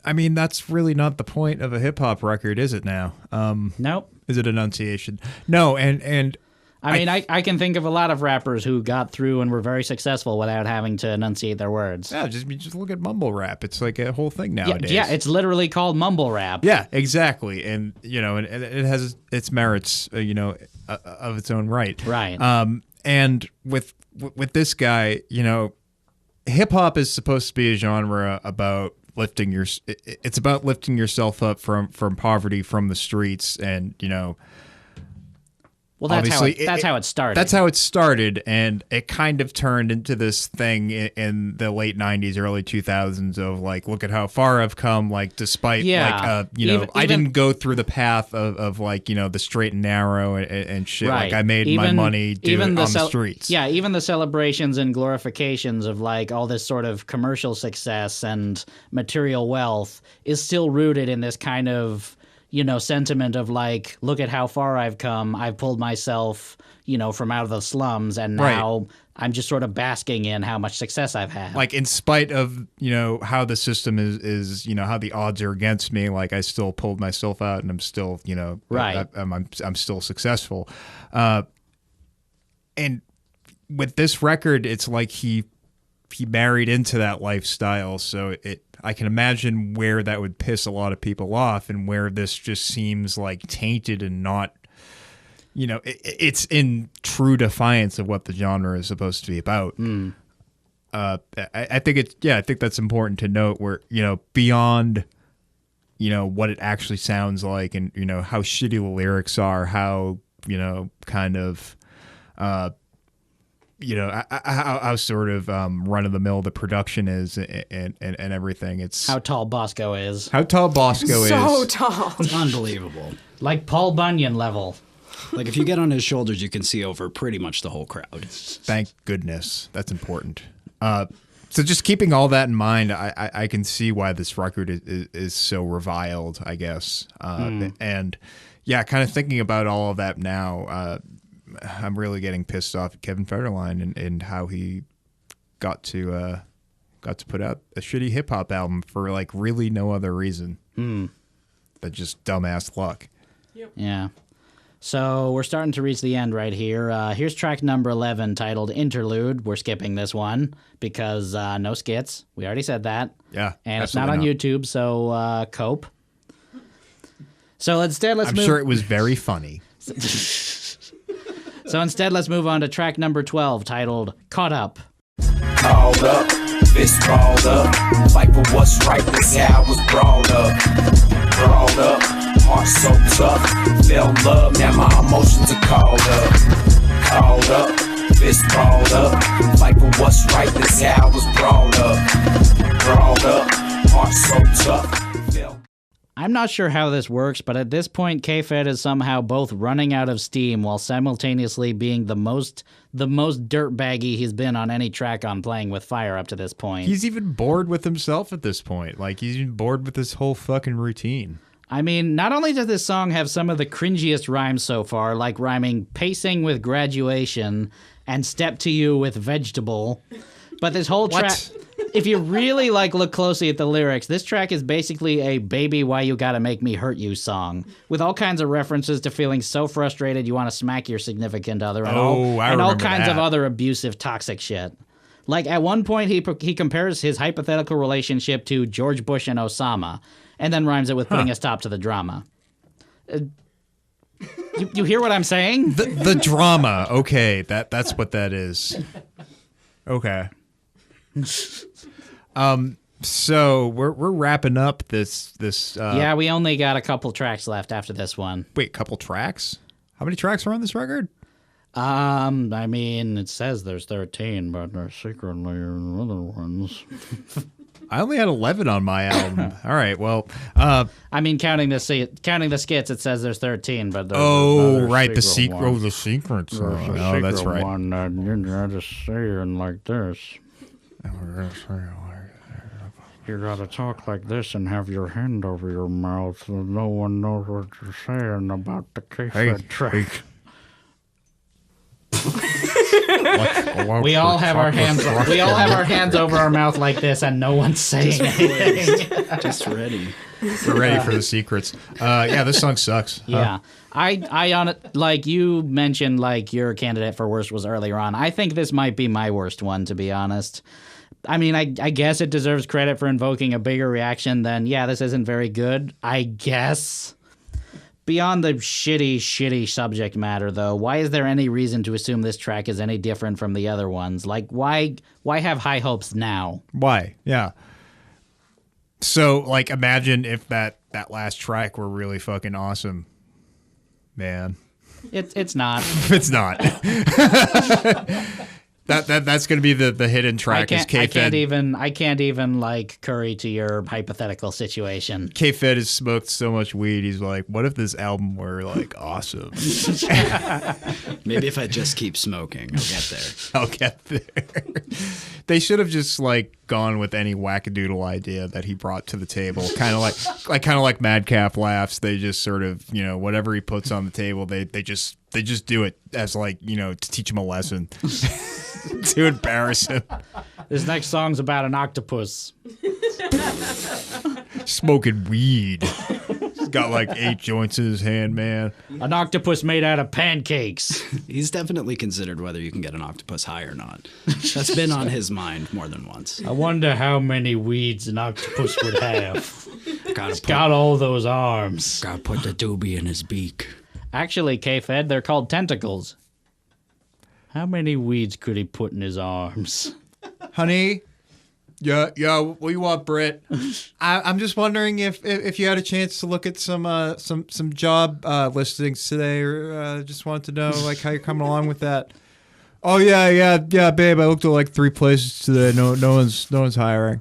I mean, that's really not the point of a hip-hop record, is it now? Nope. Is it enunciation? No, and I mean, I can think of a lot of rappers who got through and were very successful without having to enunciate their words. Yeah, just look at mumble rap. It's like a whole thing nowadays. Yeah, it's literally called mumble rap. Yeah, exactly. And, and it has its merits, of its own right. Right. And with this guy, hip hop is supposed to be a genre about it's about lifting yourself up from poverty, from the streets, and well, that's how it started. That's how it started, and it kind of turned into this thing in the late '90s, early 2000s of like, look at how far I've come. Like, despite I didn't go through the path of like the straight and narrow and shit. Right. Like, I made my money on the streets. Yeah, even the celebrations and glorifications of like all this sort of commercial success and material wealth is still rooted in this kind of sentiment of like, look at how far I've come. I've pulled myself, from out of the slums, and now I'm just sort of basking in how much success I've had. Like, in spite of, how the system is, how the odds are against me, like, I still pulled myself out and I'm still, right. I'm still successful. And with this record, it's like he married into that lifestyle. So I can imagine where that would piss a lot of people off, and where this just seems like tainted and not, it's in true defiance of what the genre is supposed to be about. I think that's important to note, where, beyond, what it actually sounds like, and, how shitty the lyrics are, how, kind of, how sort of run of the mill the production is, and everything. It's how tall Bosco is. How tall Bosco is. So tall. It's unbelievable. Like Paul Bunyan level. Like, if you get on his shoulders, you can see over pretty much the whole crowd. Thank goodness. That's important. So just keeping all that in mind, I can see why this record is so reviled, I guess. And yeah, kind of thinking about all of that now, I'm really getting pissed off at Kevin Federline and how he got to put out a shitty hip hop album for like really no other reason than just dumbass luck. Yep. Yeah. So we're starting to reach the end right here. Here's track number 11, titled Interlude. We're skipping this one because no skits. We already said that. Yeah, and it's not on YouTube, so cope. So instead, I'm sure it was very funny. So instead, let's move on to track number 12, titled Caught Up. Called up, fist balled up, fight for what's right, that's how I was brought up. Brought up, heart so tough, fell in love, now my emotions are called up. Called up, fist balled up, fight for what's right, that's how I was brought up. Brought up, heart so tough. I'm not sure how this works, but at this point, K-Fed is somehow both running out of steam while simultaneously being the most dirtbaggy he's been on any track on Playing with Fire up to this point. He's even bored with himself at this point. Like, he's even bored with this whole fucking routine. I mean, not only does this song have some of the cringiest rhymes so far, like rhyming pacing with graduation and step to you with vegetable, but this whole track... If you really look closely at the lyrics, this track is basically a "Baby, Why You Gotta Make Me Hurt You" song, with all kinds of references to feeling so frustrated you want to smack your significant other, and all kinds of other abusive, toxic shit. Like, at one point, he compares his hypothetical relationship to George Bush and Osama, and then rhymes it with putting a stop to the drama. You hear what I'm saying? The drama. Okay, that's what that is. Okay. So we're wrapping up this. Yeah, we only got a couple tracks left after this one. Wait, couple tracks? How many tracks are on this record? I mean, it says there's 13, but there's secretly other ones. I only had 11 on my album. All right, well, I mean, counting the skits, it says there's 13, but there's right, the secret. Oh, the secrets. Oh, that's right. One that you're just saying like this. You gotta talk like this and have your hand over your mouth so no one knows what you're saying about the K-Fed track. We all have our hands. We all have our hands over our mouth like this, and no one's saying anything. Just ready. We're ready for the secrets. Yeah, this song sucks. Yeah. I on it, like you mentioned, like your candidate for worst was earlier on. I think this might be my worst one, to be honest. I mean, I guess it deserves credit for invoking a bigger reaction than, yeah, this isn't very good, I guess. Beyond the shitty subject matter, though, why is there any reason to assume this track is any different from the other ones? Like, why have high hopes now? Why? Yeah. So, like, imagine if that last track were really fucking awesome. Man. It's not. It's not. That's going to be the hidden track. I can't even like curry to your hypothetical situation. K-Fed has smoked so much weed. He's like, what if this album were like awesome? Maybe if I just keep smoking, I'll get there. They should have just like gone with any wackadoodle idea that he brought to the table. Kind of like Madcap Laughs. They just sort of, whatever he puts on the table, they just do it as like, to teach him a lesson. To embarrass him. This next song's about an octopus. Smoking weed. He's got like 8 joints in his hand, man. An octopus made out of pancakes. He's definitely considered whether you can get an octopus high or not. That's been on his mind more than once. I wonder how many weeds an octopus would have. He's got all those arms. Gotta put the doobie in his beak. Actually, K-Fed, they're called tentacles. How many weeds could he put in his arms? Honey? Yeah, what do you want, Britt? I'm just wondering if you had a chance to look at some job listings today, or just wanted to know like how you're coming along with that. Oh yeah, babe. I looked at like 3 places today. No one's hiring.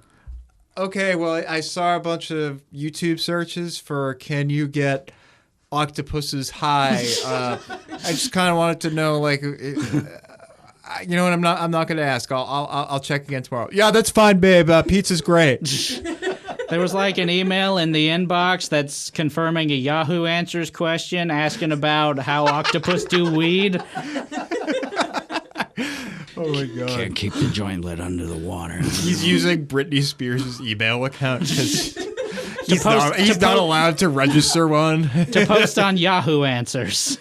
Okay, well I saw a bunch of YouTube searches for can you get octopuses high. I just kind of wanted to know, like, you know what? I'm not going to ask. I'll check again tomorrow. Yeah, that's fine, babe. Pizza's great. There was like an email in the inbox that's confirming a Yahoo Answers question asking about how octopus do weed. Oh my god! Can't keep the joint lit under the water. He's using Britney Spears' email account because he's not allowed to register one. To post on Yahoo Answers.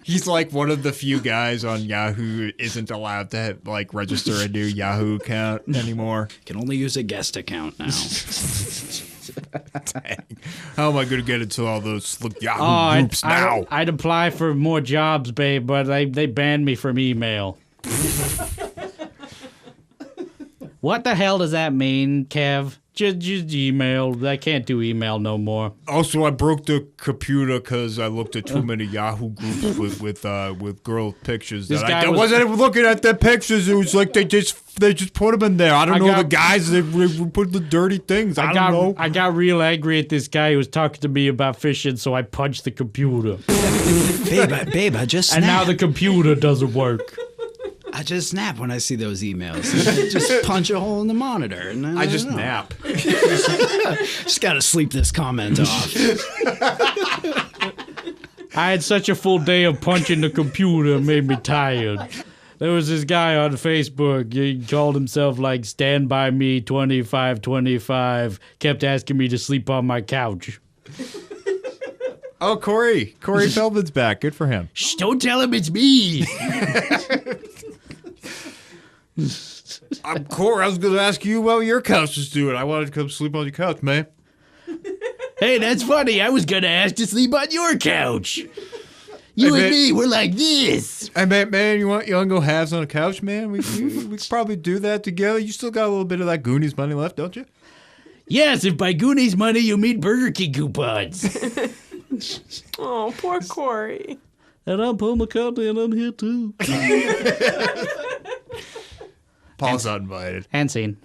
He's like one of the few guys on Yahoo who isn't allowed to like register a new Yahoo account anymore. Can only use a guest account now. Dang. How am I going to get into all those Yahoo groups now? I'd apply for more jobs, babe, but they banned me from email. What the hell does that mean, Kev? Just email. I can't do email no more. Also, I broke the computer because I looked at too many Yahoo groups with girl pictures. I wasn't even looking at their pictures. It was like they just put them in there. I don't know the guys. They put the dirty things. I don't know. I got real angry at this guy who was talking to me about fishing, so I punched the computer. Babe, I just snapped. And now the computer doesn't work. I just snap when I see those emails. I just punch a hole in the monitor. And I just nap. Just got to sleep this comment off. I had such a full day of punching the computer, it made me tired. There was this guy on Facebook. He called himself like Stand By Me 2525. Kept asking me to sleep on my couch. Oh, Corey Feldman's back. Good for him. Shh, don't tell him it's me. I'm Corey. I was going to ask you how your couch is doing. I wanted to come sleep on your couch, man. Hey, that's funny. I was going to ask to sleep on your couch. You and me, we're like this. Hey, man, you want to go halves on a couch, man? We could probably do that together. You still got a little bit of that Goonies money left, don't you? Yes, if by Goonies money you mean Burger King coupons. Oh, poor Corey. And I'm Paul McCartney, and I'm here too. Paul's not invited. And scene.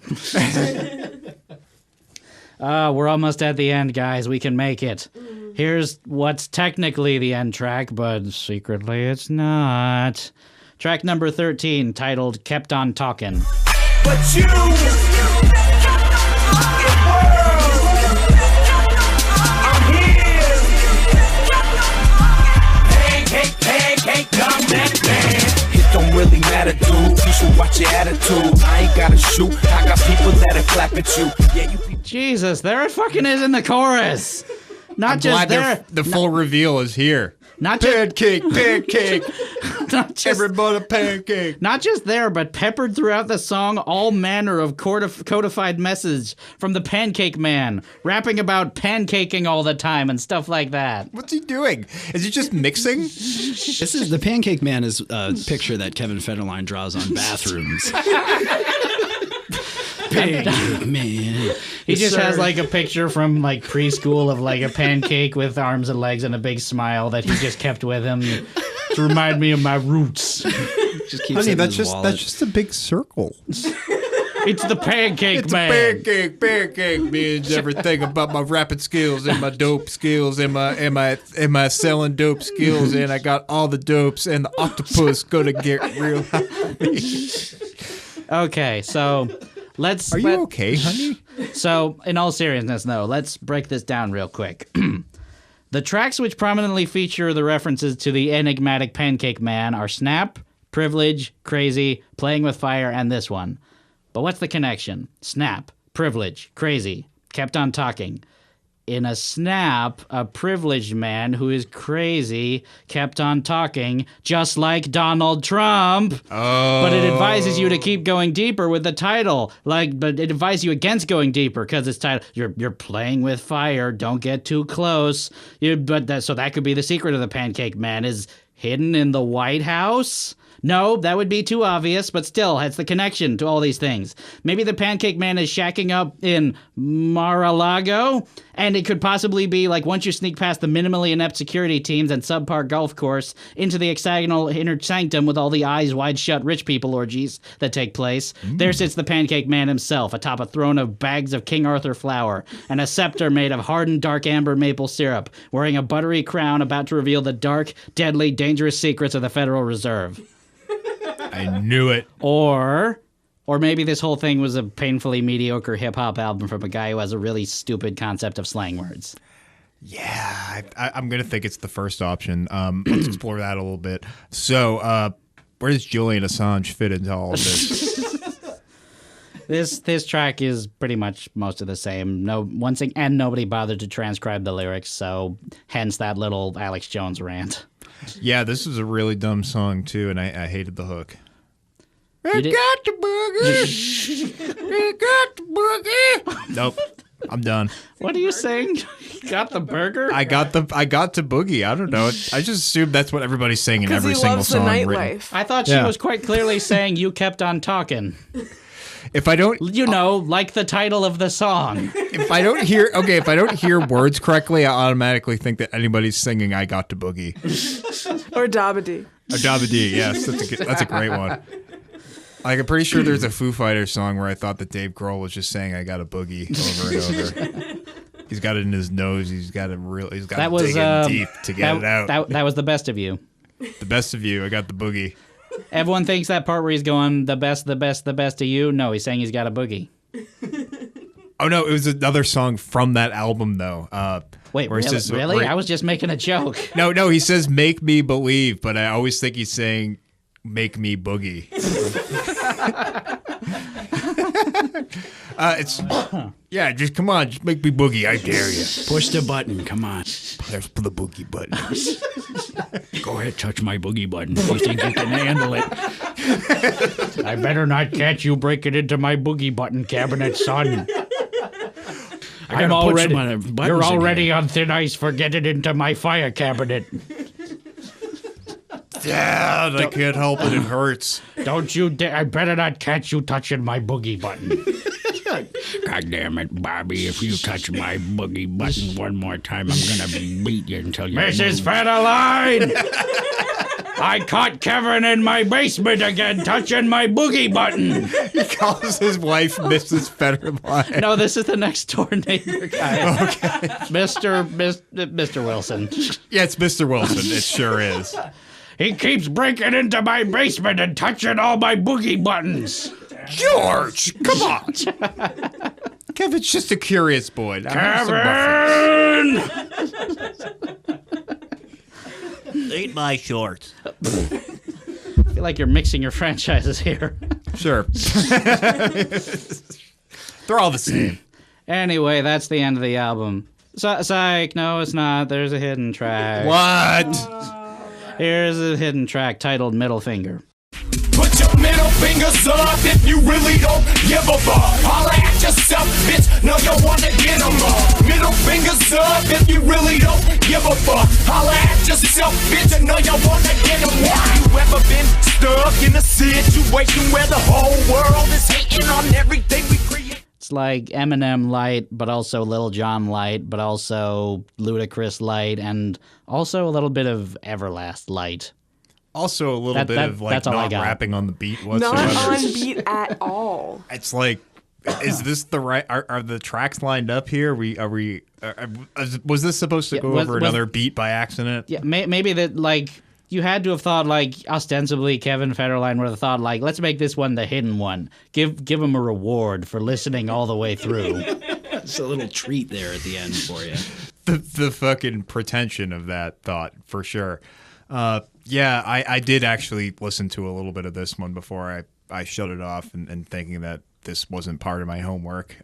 We're almost at the end, guys. We can make it. Here's what's technically the end track, but secretly it's not. Track number 13, titled Kept On Talkin'. But you, I'm here. Pancake, come that man. Hit don't really matter, dude. You should watch your attitude. I ain't gotta shoot. I got people that'll flap at you. Yeah, you people. Jesus, there it fucking is in the chorus. Not I'm just glad there. the full reveal is here. Not just Pancake. not just Everybody pancake. Not just there, but peppered throughout the song, all manner of codified message from the Pancake Man, rapping about pancaking all the time and stuff like that. What's he doing? Is he just mixing? This is the Pancake Man is a picture that Kevin Federline draws on bathrooms. Pancake Man. He just has like a picture from like preschool of like a pancake with arms and legs and a big smile that he just kept with him to remind me of my roots. Just keeps Honey, it in that's his just wallet. that's just a big circle. It's the Pancake Man. Pancake means everything about my rapping skills and my dope skills and my selling dope skills, and I got all the dopes, and the octopus gonna get real happy. Okay, so Are you okay, honey? So, in all seriousness, though, let's break this down real quick. The tracks which prominently feature the references to the enigmatic Pancake Man are Snap, Privilege, Crazy, Playing with Fire, and this one. But what's the connection? Snap, Privilege, Crazy, Kept on Talking. In a snap, a privileged man who is crazy kept on talking, just like Donald Trump. Oh. But it advises you to keep going deeper with the title. But it advises you against going deeper because it's titled, you're playing with fire, don't get too close. So that could be the secret of the Pancake Man is hidden in the White House? No, that would be too obvious, but still, it's the connection to all these things. Maybe the Pancake Man is shacking up in Mar-a-Lago, and it could possibly be like once you sneak past the minimally inept security teams and subpar golf course into the hexagonal inner sanctum with all the eyes wide shut rich people orgies that take place, there sits the Pancake Man himself atop a throne of bags of King Arthur flour and a scepter made of hardened dark amber maple syrup, wearing a buttery crown about to reveal the dark, deadly, dangerous secrets of the Federal Reserve. I knew it. Or maybe this whole thing was a painfully mediocre hip-hop album from a guy who has a really stupid concept of slang words. Yeah, I'm going to think it's the first option. Let's explore that a little bit. So, where does Julian Assange fit into all of this? This track is pretty much most of the same. And nobody bothered to transcribe the lyrics, so hence that little Alex Jones rant. Yeah, this is a really dumb song, too, and I hated the hook. You did- got the boogie. I got the boogie. Nope. I'm done. What are you saying? Got the burger? I got to boogie. I don't know. I just assumed that's what everybody's saying in Because every he single loves the song written. nightlife. I thought she was quite clearly saying you kept on talking. If I don't, like the title of the song. if I don't hear words correctly, I automatically think that anybody's singing "I Got to Boogie." Or Dabba-Dee. A Dabba-Dee, yes, that's a great one. Like, I'm pretty sure there's a Foo Fighters song where I thought that Dave Grohl was just saying "I got a boogie" over and over. He's got it in his nose. He's got to dig in deep to get it out. That was the best of you. The best of you. I got the boogie. Everyone thinks that part where he's going, the best of you. No, he's saying he's got a boogie. Oh, no, it was another song from that album, though. Wait, where he really? says- Really? where- I was just making a joke. No, he says "make me believe," but I always think he's saying "make me boogie." Just come on, just make me boogie. I dare you. Push the button. Come on. There's the boogie button. Go ahead, touch my boogie button if you think you can handle it. I better not catch you breaking into my boogie button cabinet, son. I gotta put some buttons You're in already here. on thin ice for getting into my fire cabinet. Dad, I can't help it. It hurts. Don't you dare! I better not catch you touching my boogie button. God damn it, Bobby. If you touch my boogie button one more time, I'm gonna beat you until you Mrs. Federline! I caught Kevin in my basement again touching my boogie button. He calls his wife Mrs. Federline. No, this is the next door neighbor guy. Okay. Mr. Wilson. Yeah, it's Mr. Wilson. It sure is. He keeps breaking into my basement and touching all my boogie buttons. George, come on. Kevin's just a curious boy. Kevin! Eat my shorts. I feel feel like you're mixing your franchises here. Sure. They're all the same. Anyway, that's the end of the album. Psych, no, it's not. There's a hidden track. What? Here's a hidden track titled Middle Finger. Put your middle fingers up if you really don't give a fuck. Holla at yourself, bitch. No, you wanna get them up. Middle fingers up if you really don't give a fuck. Holla at yourself, bitch. I know you wanna get them. Why? You ever been stuck in a situation where the whole world is hating on everything we create? It's like Eminem light, but also Lil Jon light, but also Ludacris light, and also a little bit of Everlast light. Also a little bit of like not rapping on the beat whatsoever. Not on beat at all. It's like, is this the right? Are the tracks lined up here? Was this supposed to go over another beat by accident? Yeah, maybe that like you had to have thought like ostensibly Kevin Federline would have thought like, let's make this one the hidden one. Give him a reward for listening all the way through. It's a little treat there at the end for you. The fucking pretension of that thought for sure. Yeah, I did actually listen to a little bit of this one before I shut it off and thinking that this wasn't part of my homework.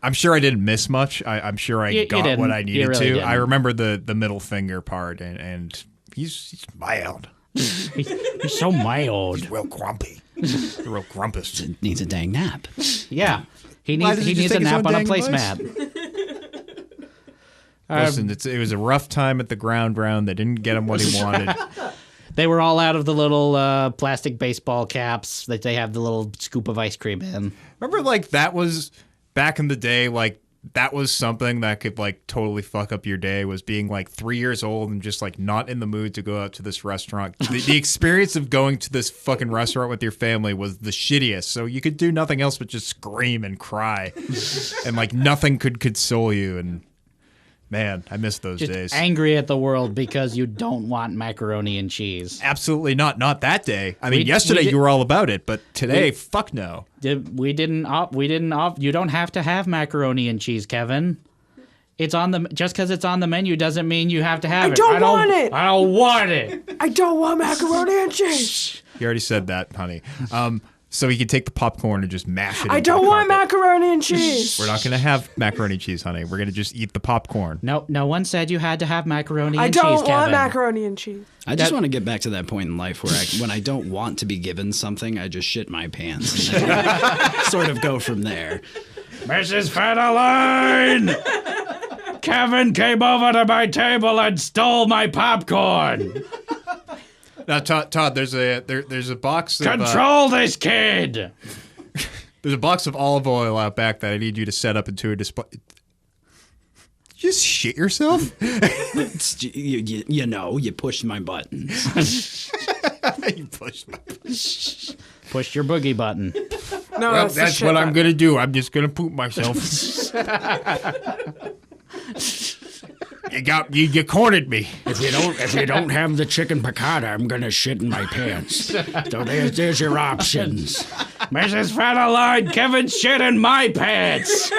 I'm sure I didn't miss much. I'm sure I got what I needed to. Didn't. I remember the middle finger part, and he's mild. He's so mild. He's real grumpy. He's a real grumpus. Needs a dang nap. Yeah, he needs a nap on a placemat. Listen, it was a rough time at the ground round. They didn't get him what he wanted. They were all out of the little plastic baseball caps that they have the little scoop of ice cream in. Remember, like, that was back in the day, like, that was something that could, like, totally fuck up your day, was being, like, 3 years old and just, like, not in the mood to go out to this restaurant. The experience of going to this fucking restaurant with your family was the shittiest. So you could do nothing else but just scream and cry. And, like, nothing could console you. And man, I miss those days. Angry at the world because you don't want macaroni and cheese. Absolutely not. Not that day. I mean, yesterday you were all about it, but today, fuck no. We didn't. You don't have to have macaroni and cheese, Kevin. It's on the. Just because it's on the menu doesn't mean you have to have it. I don't want it. I don't want it. I don't want macaroni and cheese. You already said that, honey. So he could take the popcorn and just mash it. I don't want macaroni and cheese. We're not going to have macaroni and cheese, honey. We're going to just eat the popcorn. No one said you had to have macaroni and I cheese, don't Kevin. want macaroni and cheese. I just want to get back to that point in life where when I don't want to be given something, I just shit my pants. And then sort of go from there. Mrs. Federline! Kevin came over to my table and stole my popcorn. Now, Todd, there's a box of... Control this kid! There's a box of olive oil out back that I need you to set up into a display. Did you just shit yourself? You know, you pushed my buttons. You pushed my buttons. Pushed your boogie button. No, well, that's what I'm going to do. I'm just going to poop myself. You cornered me. If you don't have the chicken piccata, I'm gonna shit in my pants. So there's your options. Mrs. Federline, Kevin shit in my pants.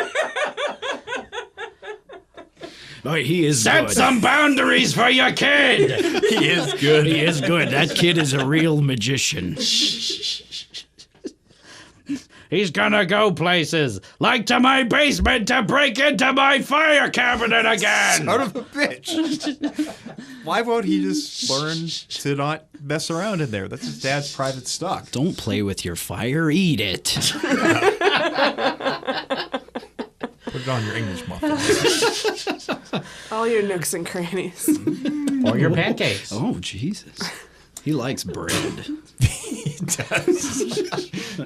Oh, he is Set good. some boundaries for your kid. He is good. He is good. That kid is a real magician. He's gonna go places, like to my basement to break into my fire cabinet again. Son of a bitch. Why won't he just learn to not mess around in there? That's his dad's private stock. Don't play with your fire, eat it. Put it on your English muffins. All your nooks and crannies. Or your pancakes. Oh, Jesus. He likes bread. He does.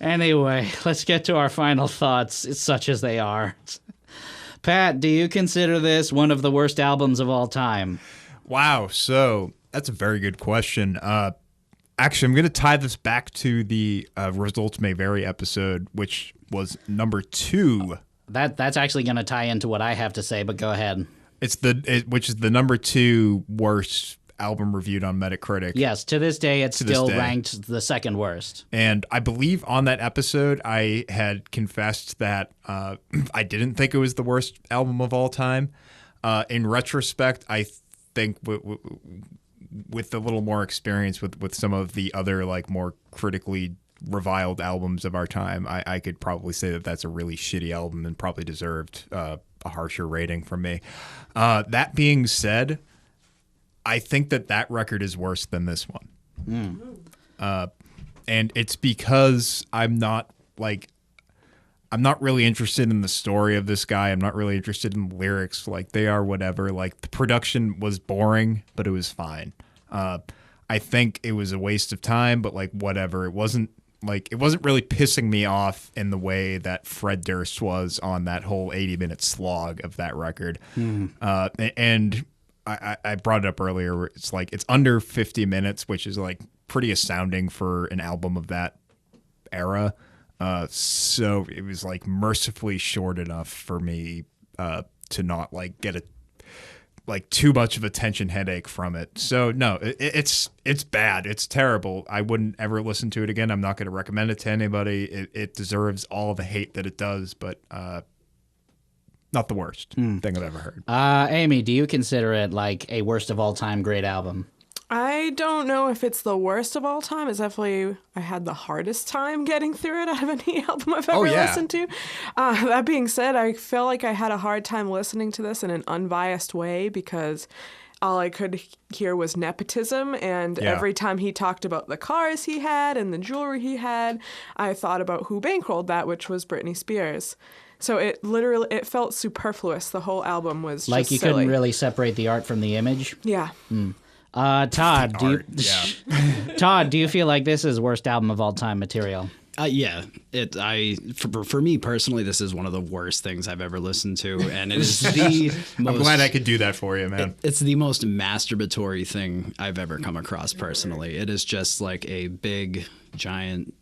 Anyway, let's get to our final thoughts, such as they are. Pat, do you consider this one of the worst albums of all time? Wow, so that's a very good question. Actually, I'm going to tie this back to the Results May Vary episode, which was number 2. That's actually going to tie into what I have to say, but go ahead. Which is the number 2 worst album reviewed on Metacritic. Yes, to this day, it's still ranked the second worst. And I believe on that episode, I had confessed that I didn't think it was the worst album of all time. In retrospect, I think with a little more experience with some of the other like more critically reviled albums of our time, I could probably say that that's a really shitty album and probably deserved a harsher rating from me. That being said, I think that record is worse than this one. And it's because I'm not really interested in the story of this guy. I'm not really interested in the lyrics. Like, they are whatever. Like, the production was boring, but it was fine. I think it was a waste of time, but like, whatever. It wasn't really pissing me off in the way that Fred Durst was on that whole 80-minute slog of that record. And I brought it up earlier. Where it's like, it's under 50 minutes, which is like pretty astounding for an album of that era. So it was like mercifully short enough for me to not like get too much of a tension headache from it. So no, it's bad. It's terrible. I wouldn't ever listen to it again. I'm not going to recommend it to anybody. It deserves all the hate that it does, but not the worst thing I've ever heard. Aimee, do you consider it like a worst of all time great album? I don't know if it's the worst of all time. It's definitely, I had the hardest time getting through it out of any album I've ever listened to. That being said, I feel like I had a hard time listening to this in an unbiased way because all I could hear was nepotism. And every time he talked about the cars he had and the jewelry he had, I thought about who bankrolled that, which was Britney Spears. So it felt superfluous. The whole album was like just you silly. couldn't really separate the art from the image? Yeah. Todd, Todd, do you feel like this is worst album of all time material? Yeah, for me personally, this is one of the worst things I've ever listened to, and it is the most. I'm glad I could do that for you, man. It's the most masturbatory thing I've ever come across personally. It is just like a big, giant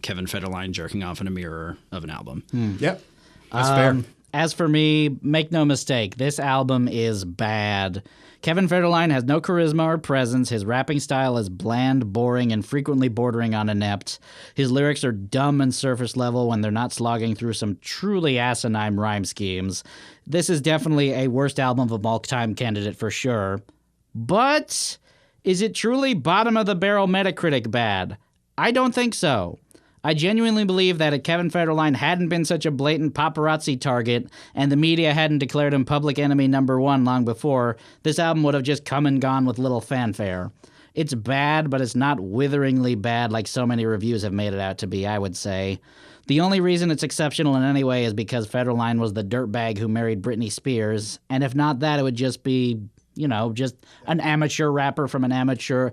Kevin Federline jerking off in a mirror of an album. Yep, that's fair. As for me, make no mistake, this album is bad. Kevin Federline has no charisma or presence. His rapping style is bland, boring, and frequently bordering on inept. His lyrics are dumb and surface level when they're not slogging through some truly asinine rhyme schemes. This is definitely a worst album of all time candidate for sure. But is it truly bottom of the barrel Metacritic bad? I don't think so. I genuinely believe that if Kevin Federline hadn't been such a blatant paparazzi target and the media hadn't declared him public enemy number one long before, this album would have just come and gone with little fanfare. It's bad, but it's not witheringly bad like so many reviews have made it out to be, I would say. The only reason it's exceptional in any way is because Federline was the dirtbag who married Britney Spears, and if not that, it would just be, you know, just an amateur rapper from an amateur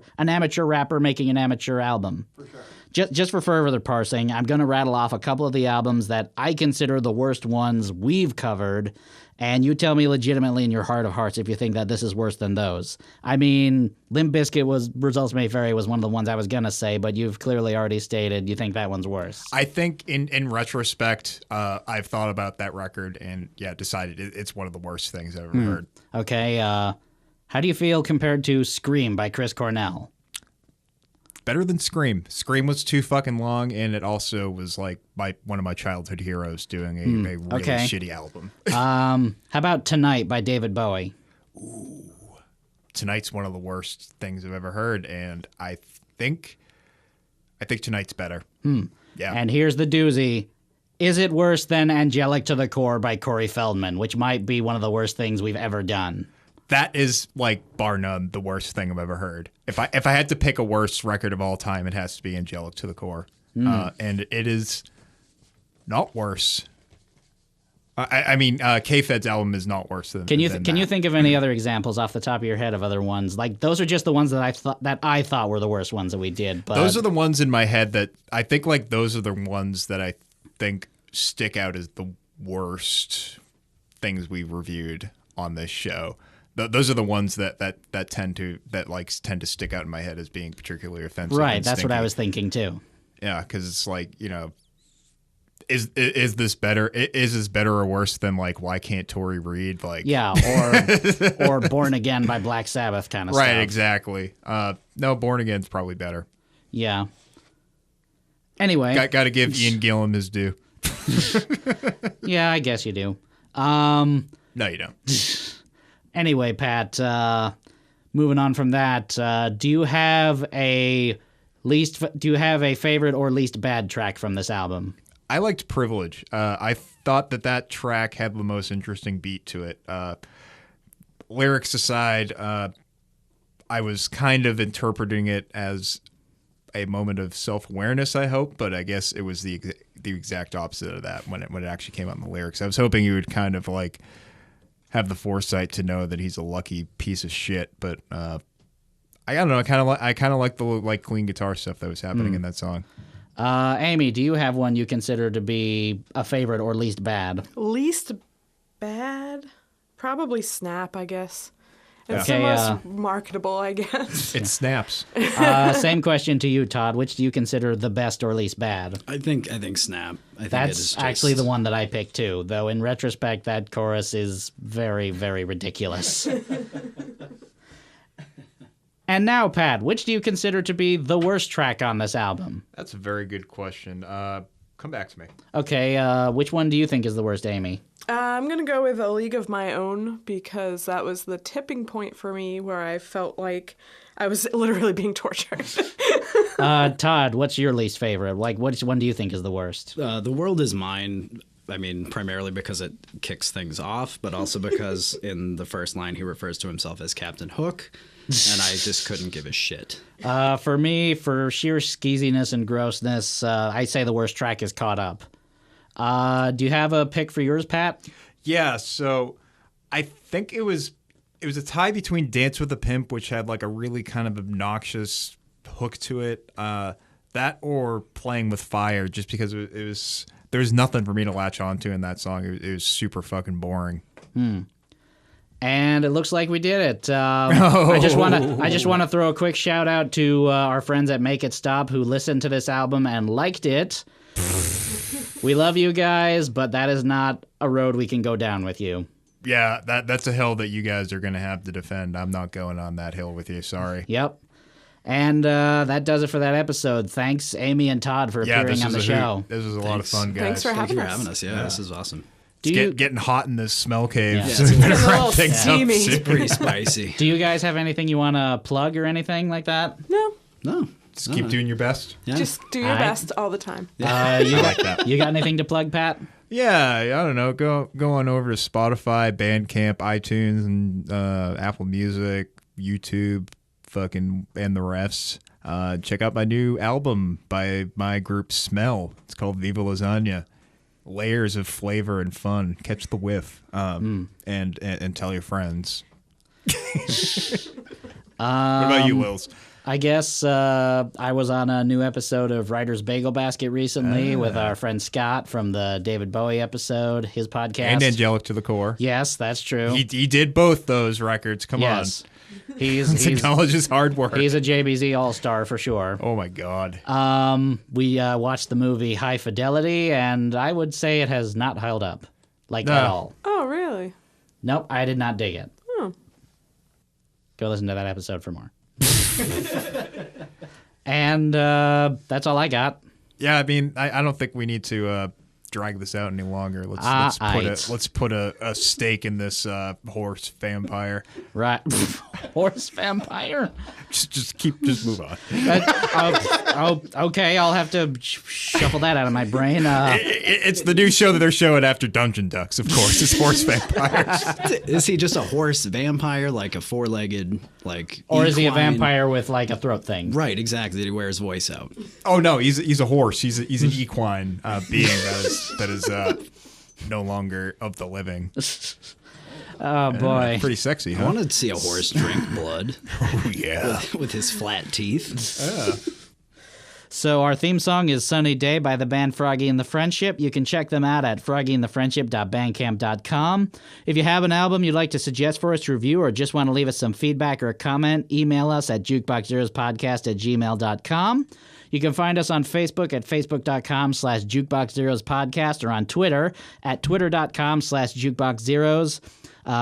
rapper making an amateur album. For sure. Just for further parsing, I'm going to rattle off a couple of the albums that I consider the worst ones we've covered, and you tell me legitimately in your heart of hearts if you think that this is worse than those. I mean, Limp Bizkit Results May Vary was one of the ones I was going to say, but you've clearly already stated you think that one's worse. I think in retrospect, I've thought about that record and, decided it's one of the worst things I've ever heard. Okay, how do you feel compared to Scream by Chris Cornell? Better than Scream. Scream was too fucking long, and it also was like one of my childhood heroes doing a really shitty album. How about Tonight by David Bowie? Ooh. Tonight's one of the worst things I've ever heard, and I think Tonight's better. Yeah. And here's the doozy. Is it worse than Angelic to the Core by Corey Feldman, which might be one of the worst things we've ever done? That is, like, bar none, the worst thing I've ever heard. If I had to pick a worst record of all time, it has to be Angelic to the Core. And it is not worse. I mean, K-Fed's album is not worse than Can you think of any other examples off the top of your head of other ones? Like, those are just the ones that I thought were the worst ones that we did. But those are the ones in my head that I think, like, those are the ones that I think stick out as the worst things we reviewed on this show. Those are the ones that tend to stick out in my head as being particularly offensive. Right, that's what I was thinking too. Yeah, because it's like, you know, is this better? Is this better or worse than like Why Can't Tori Read? Like, yeah, or Born Again by Black Sabbath kind of stuff. Right, exactly. No, Born Again's probably better. Yeah. Anyway, got to give Ian Gillan his due. Yeah, I guess you do. No, you don't. Anyway, Pat, moving on from that, do you have a favorite or least bad track from this album? I liked Privilege. I thought that track had the most interesting beat to it. Lyrics aside, I was kind of interpreting it as a moment of self-awareness, I hope, but I guess it was the exact opposite of that when it actually came out in the lyrics. I was hoping you would kind of like have the foresight to know that he's a lucky piece of shit, but I don't know. I kind of like the clean guitar stuff that was happening in that song. Aimee, do you have one you consider to be a favorite or least bad? Least bad? Probably Snap, I guess. It's Okay, the most marketable, I guess. It snaps. Same question to you, Todd. Which do you consider the best or least bad? I think Snap. That's actually the one that I picked too, though in retrospect that chorus is very, very ridiculous. And now, Pat, which do you consider to be the worst track on this album? That's a very good question. Come back to me. Okay, which one do you think is the worst, Aimee? I'm going to go with A League of My Own because that was the tipping point for me where I felt like I was literally being tortured. Todd, what's your least favorite? Like, which one do you think is the worst? The World Is Mine. I mean, primarily because it kicks things off, but also because in the first line he refers to himself as Captain Hook, and I just couldn't give a shit. For me, for sheer skeeziness and grossness, I'd say the worst track is Caught Up. Do you have a pick for yours, Pat? Yeah, so I think it was a tie between Dance with a Pimp, which had like a really kind of obnoxious hook to it, that or Playing with Fire, just because it was there was nothing for me to latch onto in that song. It was super fucking boring. And it looks like we did it. I just want to throw a quick shout out to our friends at Make It Stop who listened to this album and liked it. We love you guys, but that is not a road we can go down with you. Yeah, that's a hill that you guys are going to have to defend. I'm not going on that hill with you. Sorry. Yep. And that does it for that episode. Thanks, Aimee and Todd, for appearing on the show. This was a lot of fun, guys. Thanks for having us. Yeah, this is awesome. Getting hot in this smell cave. Yeah, it's a little steamy. It's pretty spicy. Do you guys have anything you want to plug or anything like that? No. Just keep doing your best. Yeah. Just do your best all the time. I like that. You got anything to plug, Pat? Yeah, I don't know. Go on over to Spotify, Bandcamp, iTunes, and Apple Music, YouTube, and the refs. Check out my new album by my group Smell. It's called Viva Lasagna. Layers of flavor and fun. Catch the whiff. And tell your friends. What about you, Wills? I guess I was on a new episode of Writer's Bagel Basket recently with our friend Scott from the David Bowie episode, his podcast. And Angelic to the Core. Yes, that's true. He did both those records. Come on. He's acknowledge his hard work. He's a JBZ all-star for sure. Oh, my God. We watched the movie High Fidelity, and I would say it has not held up, at all. Oh, really? Nope, I did not dig it. Oh. Go listen to that episode for more. And that's all I got. Yeah, I mean, I don't think we need to drag this out any longer. Let's put a stake in this horse vampire. Right, horse vampire. Just move on. Okay, I'll have to shuffle that out of my brain. It's the new show that they're showing after Dungeon Ducks, of course. It's horse vampires. Is he just a horse vampire, like a four-legged, or is he a equine? vampire with a throat thing? Right, exactly. Did he wear his voice out? Oh no, he's a horse. He's an equine being that is no longer of the living. Oh boy, pretty sexy, huh? I wanted to see a horse drink blood. Oh yeah, with his flat teeth. So our theme song is Sunny Day by the band Froggy and the Friendship. You can check them out at froggyandthefriendship.bandcamp.com. If you have an album you'd like to suggest for us to review or just want to leave us some feedback or a comment, email us at jukeboxzeroespodcast@gmail.com. You can find us on Facebook at facebook.com/jukeboxzeroespodcast or on Twitter at twitter.com/jukeboxzeroes.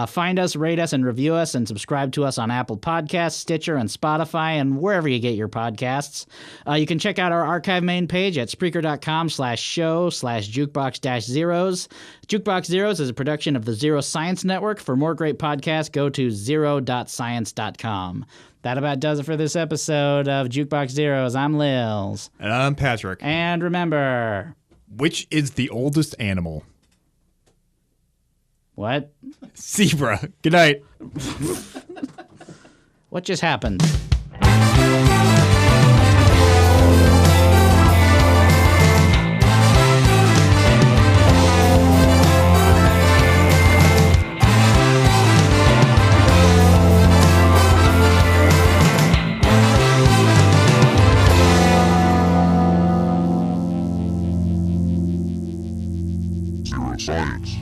Find us, rate us, and review us, and subscribe to us on Apple Podcasts, Stitcher, and Spotify, and wherever you get your podcasts. You can check out our archive main page at Spreaker.com/show/jukebox-zeros. Jukebox Zeroes is a production of the Zero Science Network. For more great podcasts, go to zero.science.com. That about does it for this episode of Jukebox Zeroes. I'm Lils. And I'm Patrick. And remember... Which is the oldest animal? What? Zebra. Good night. What just happened? Zero Science.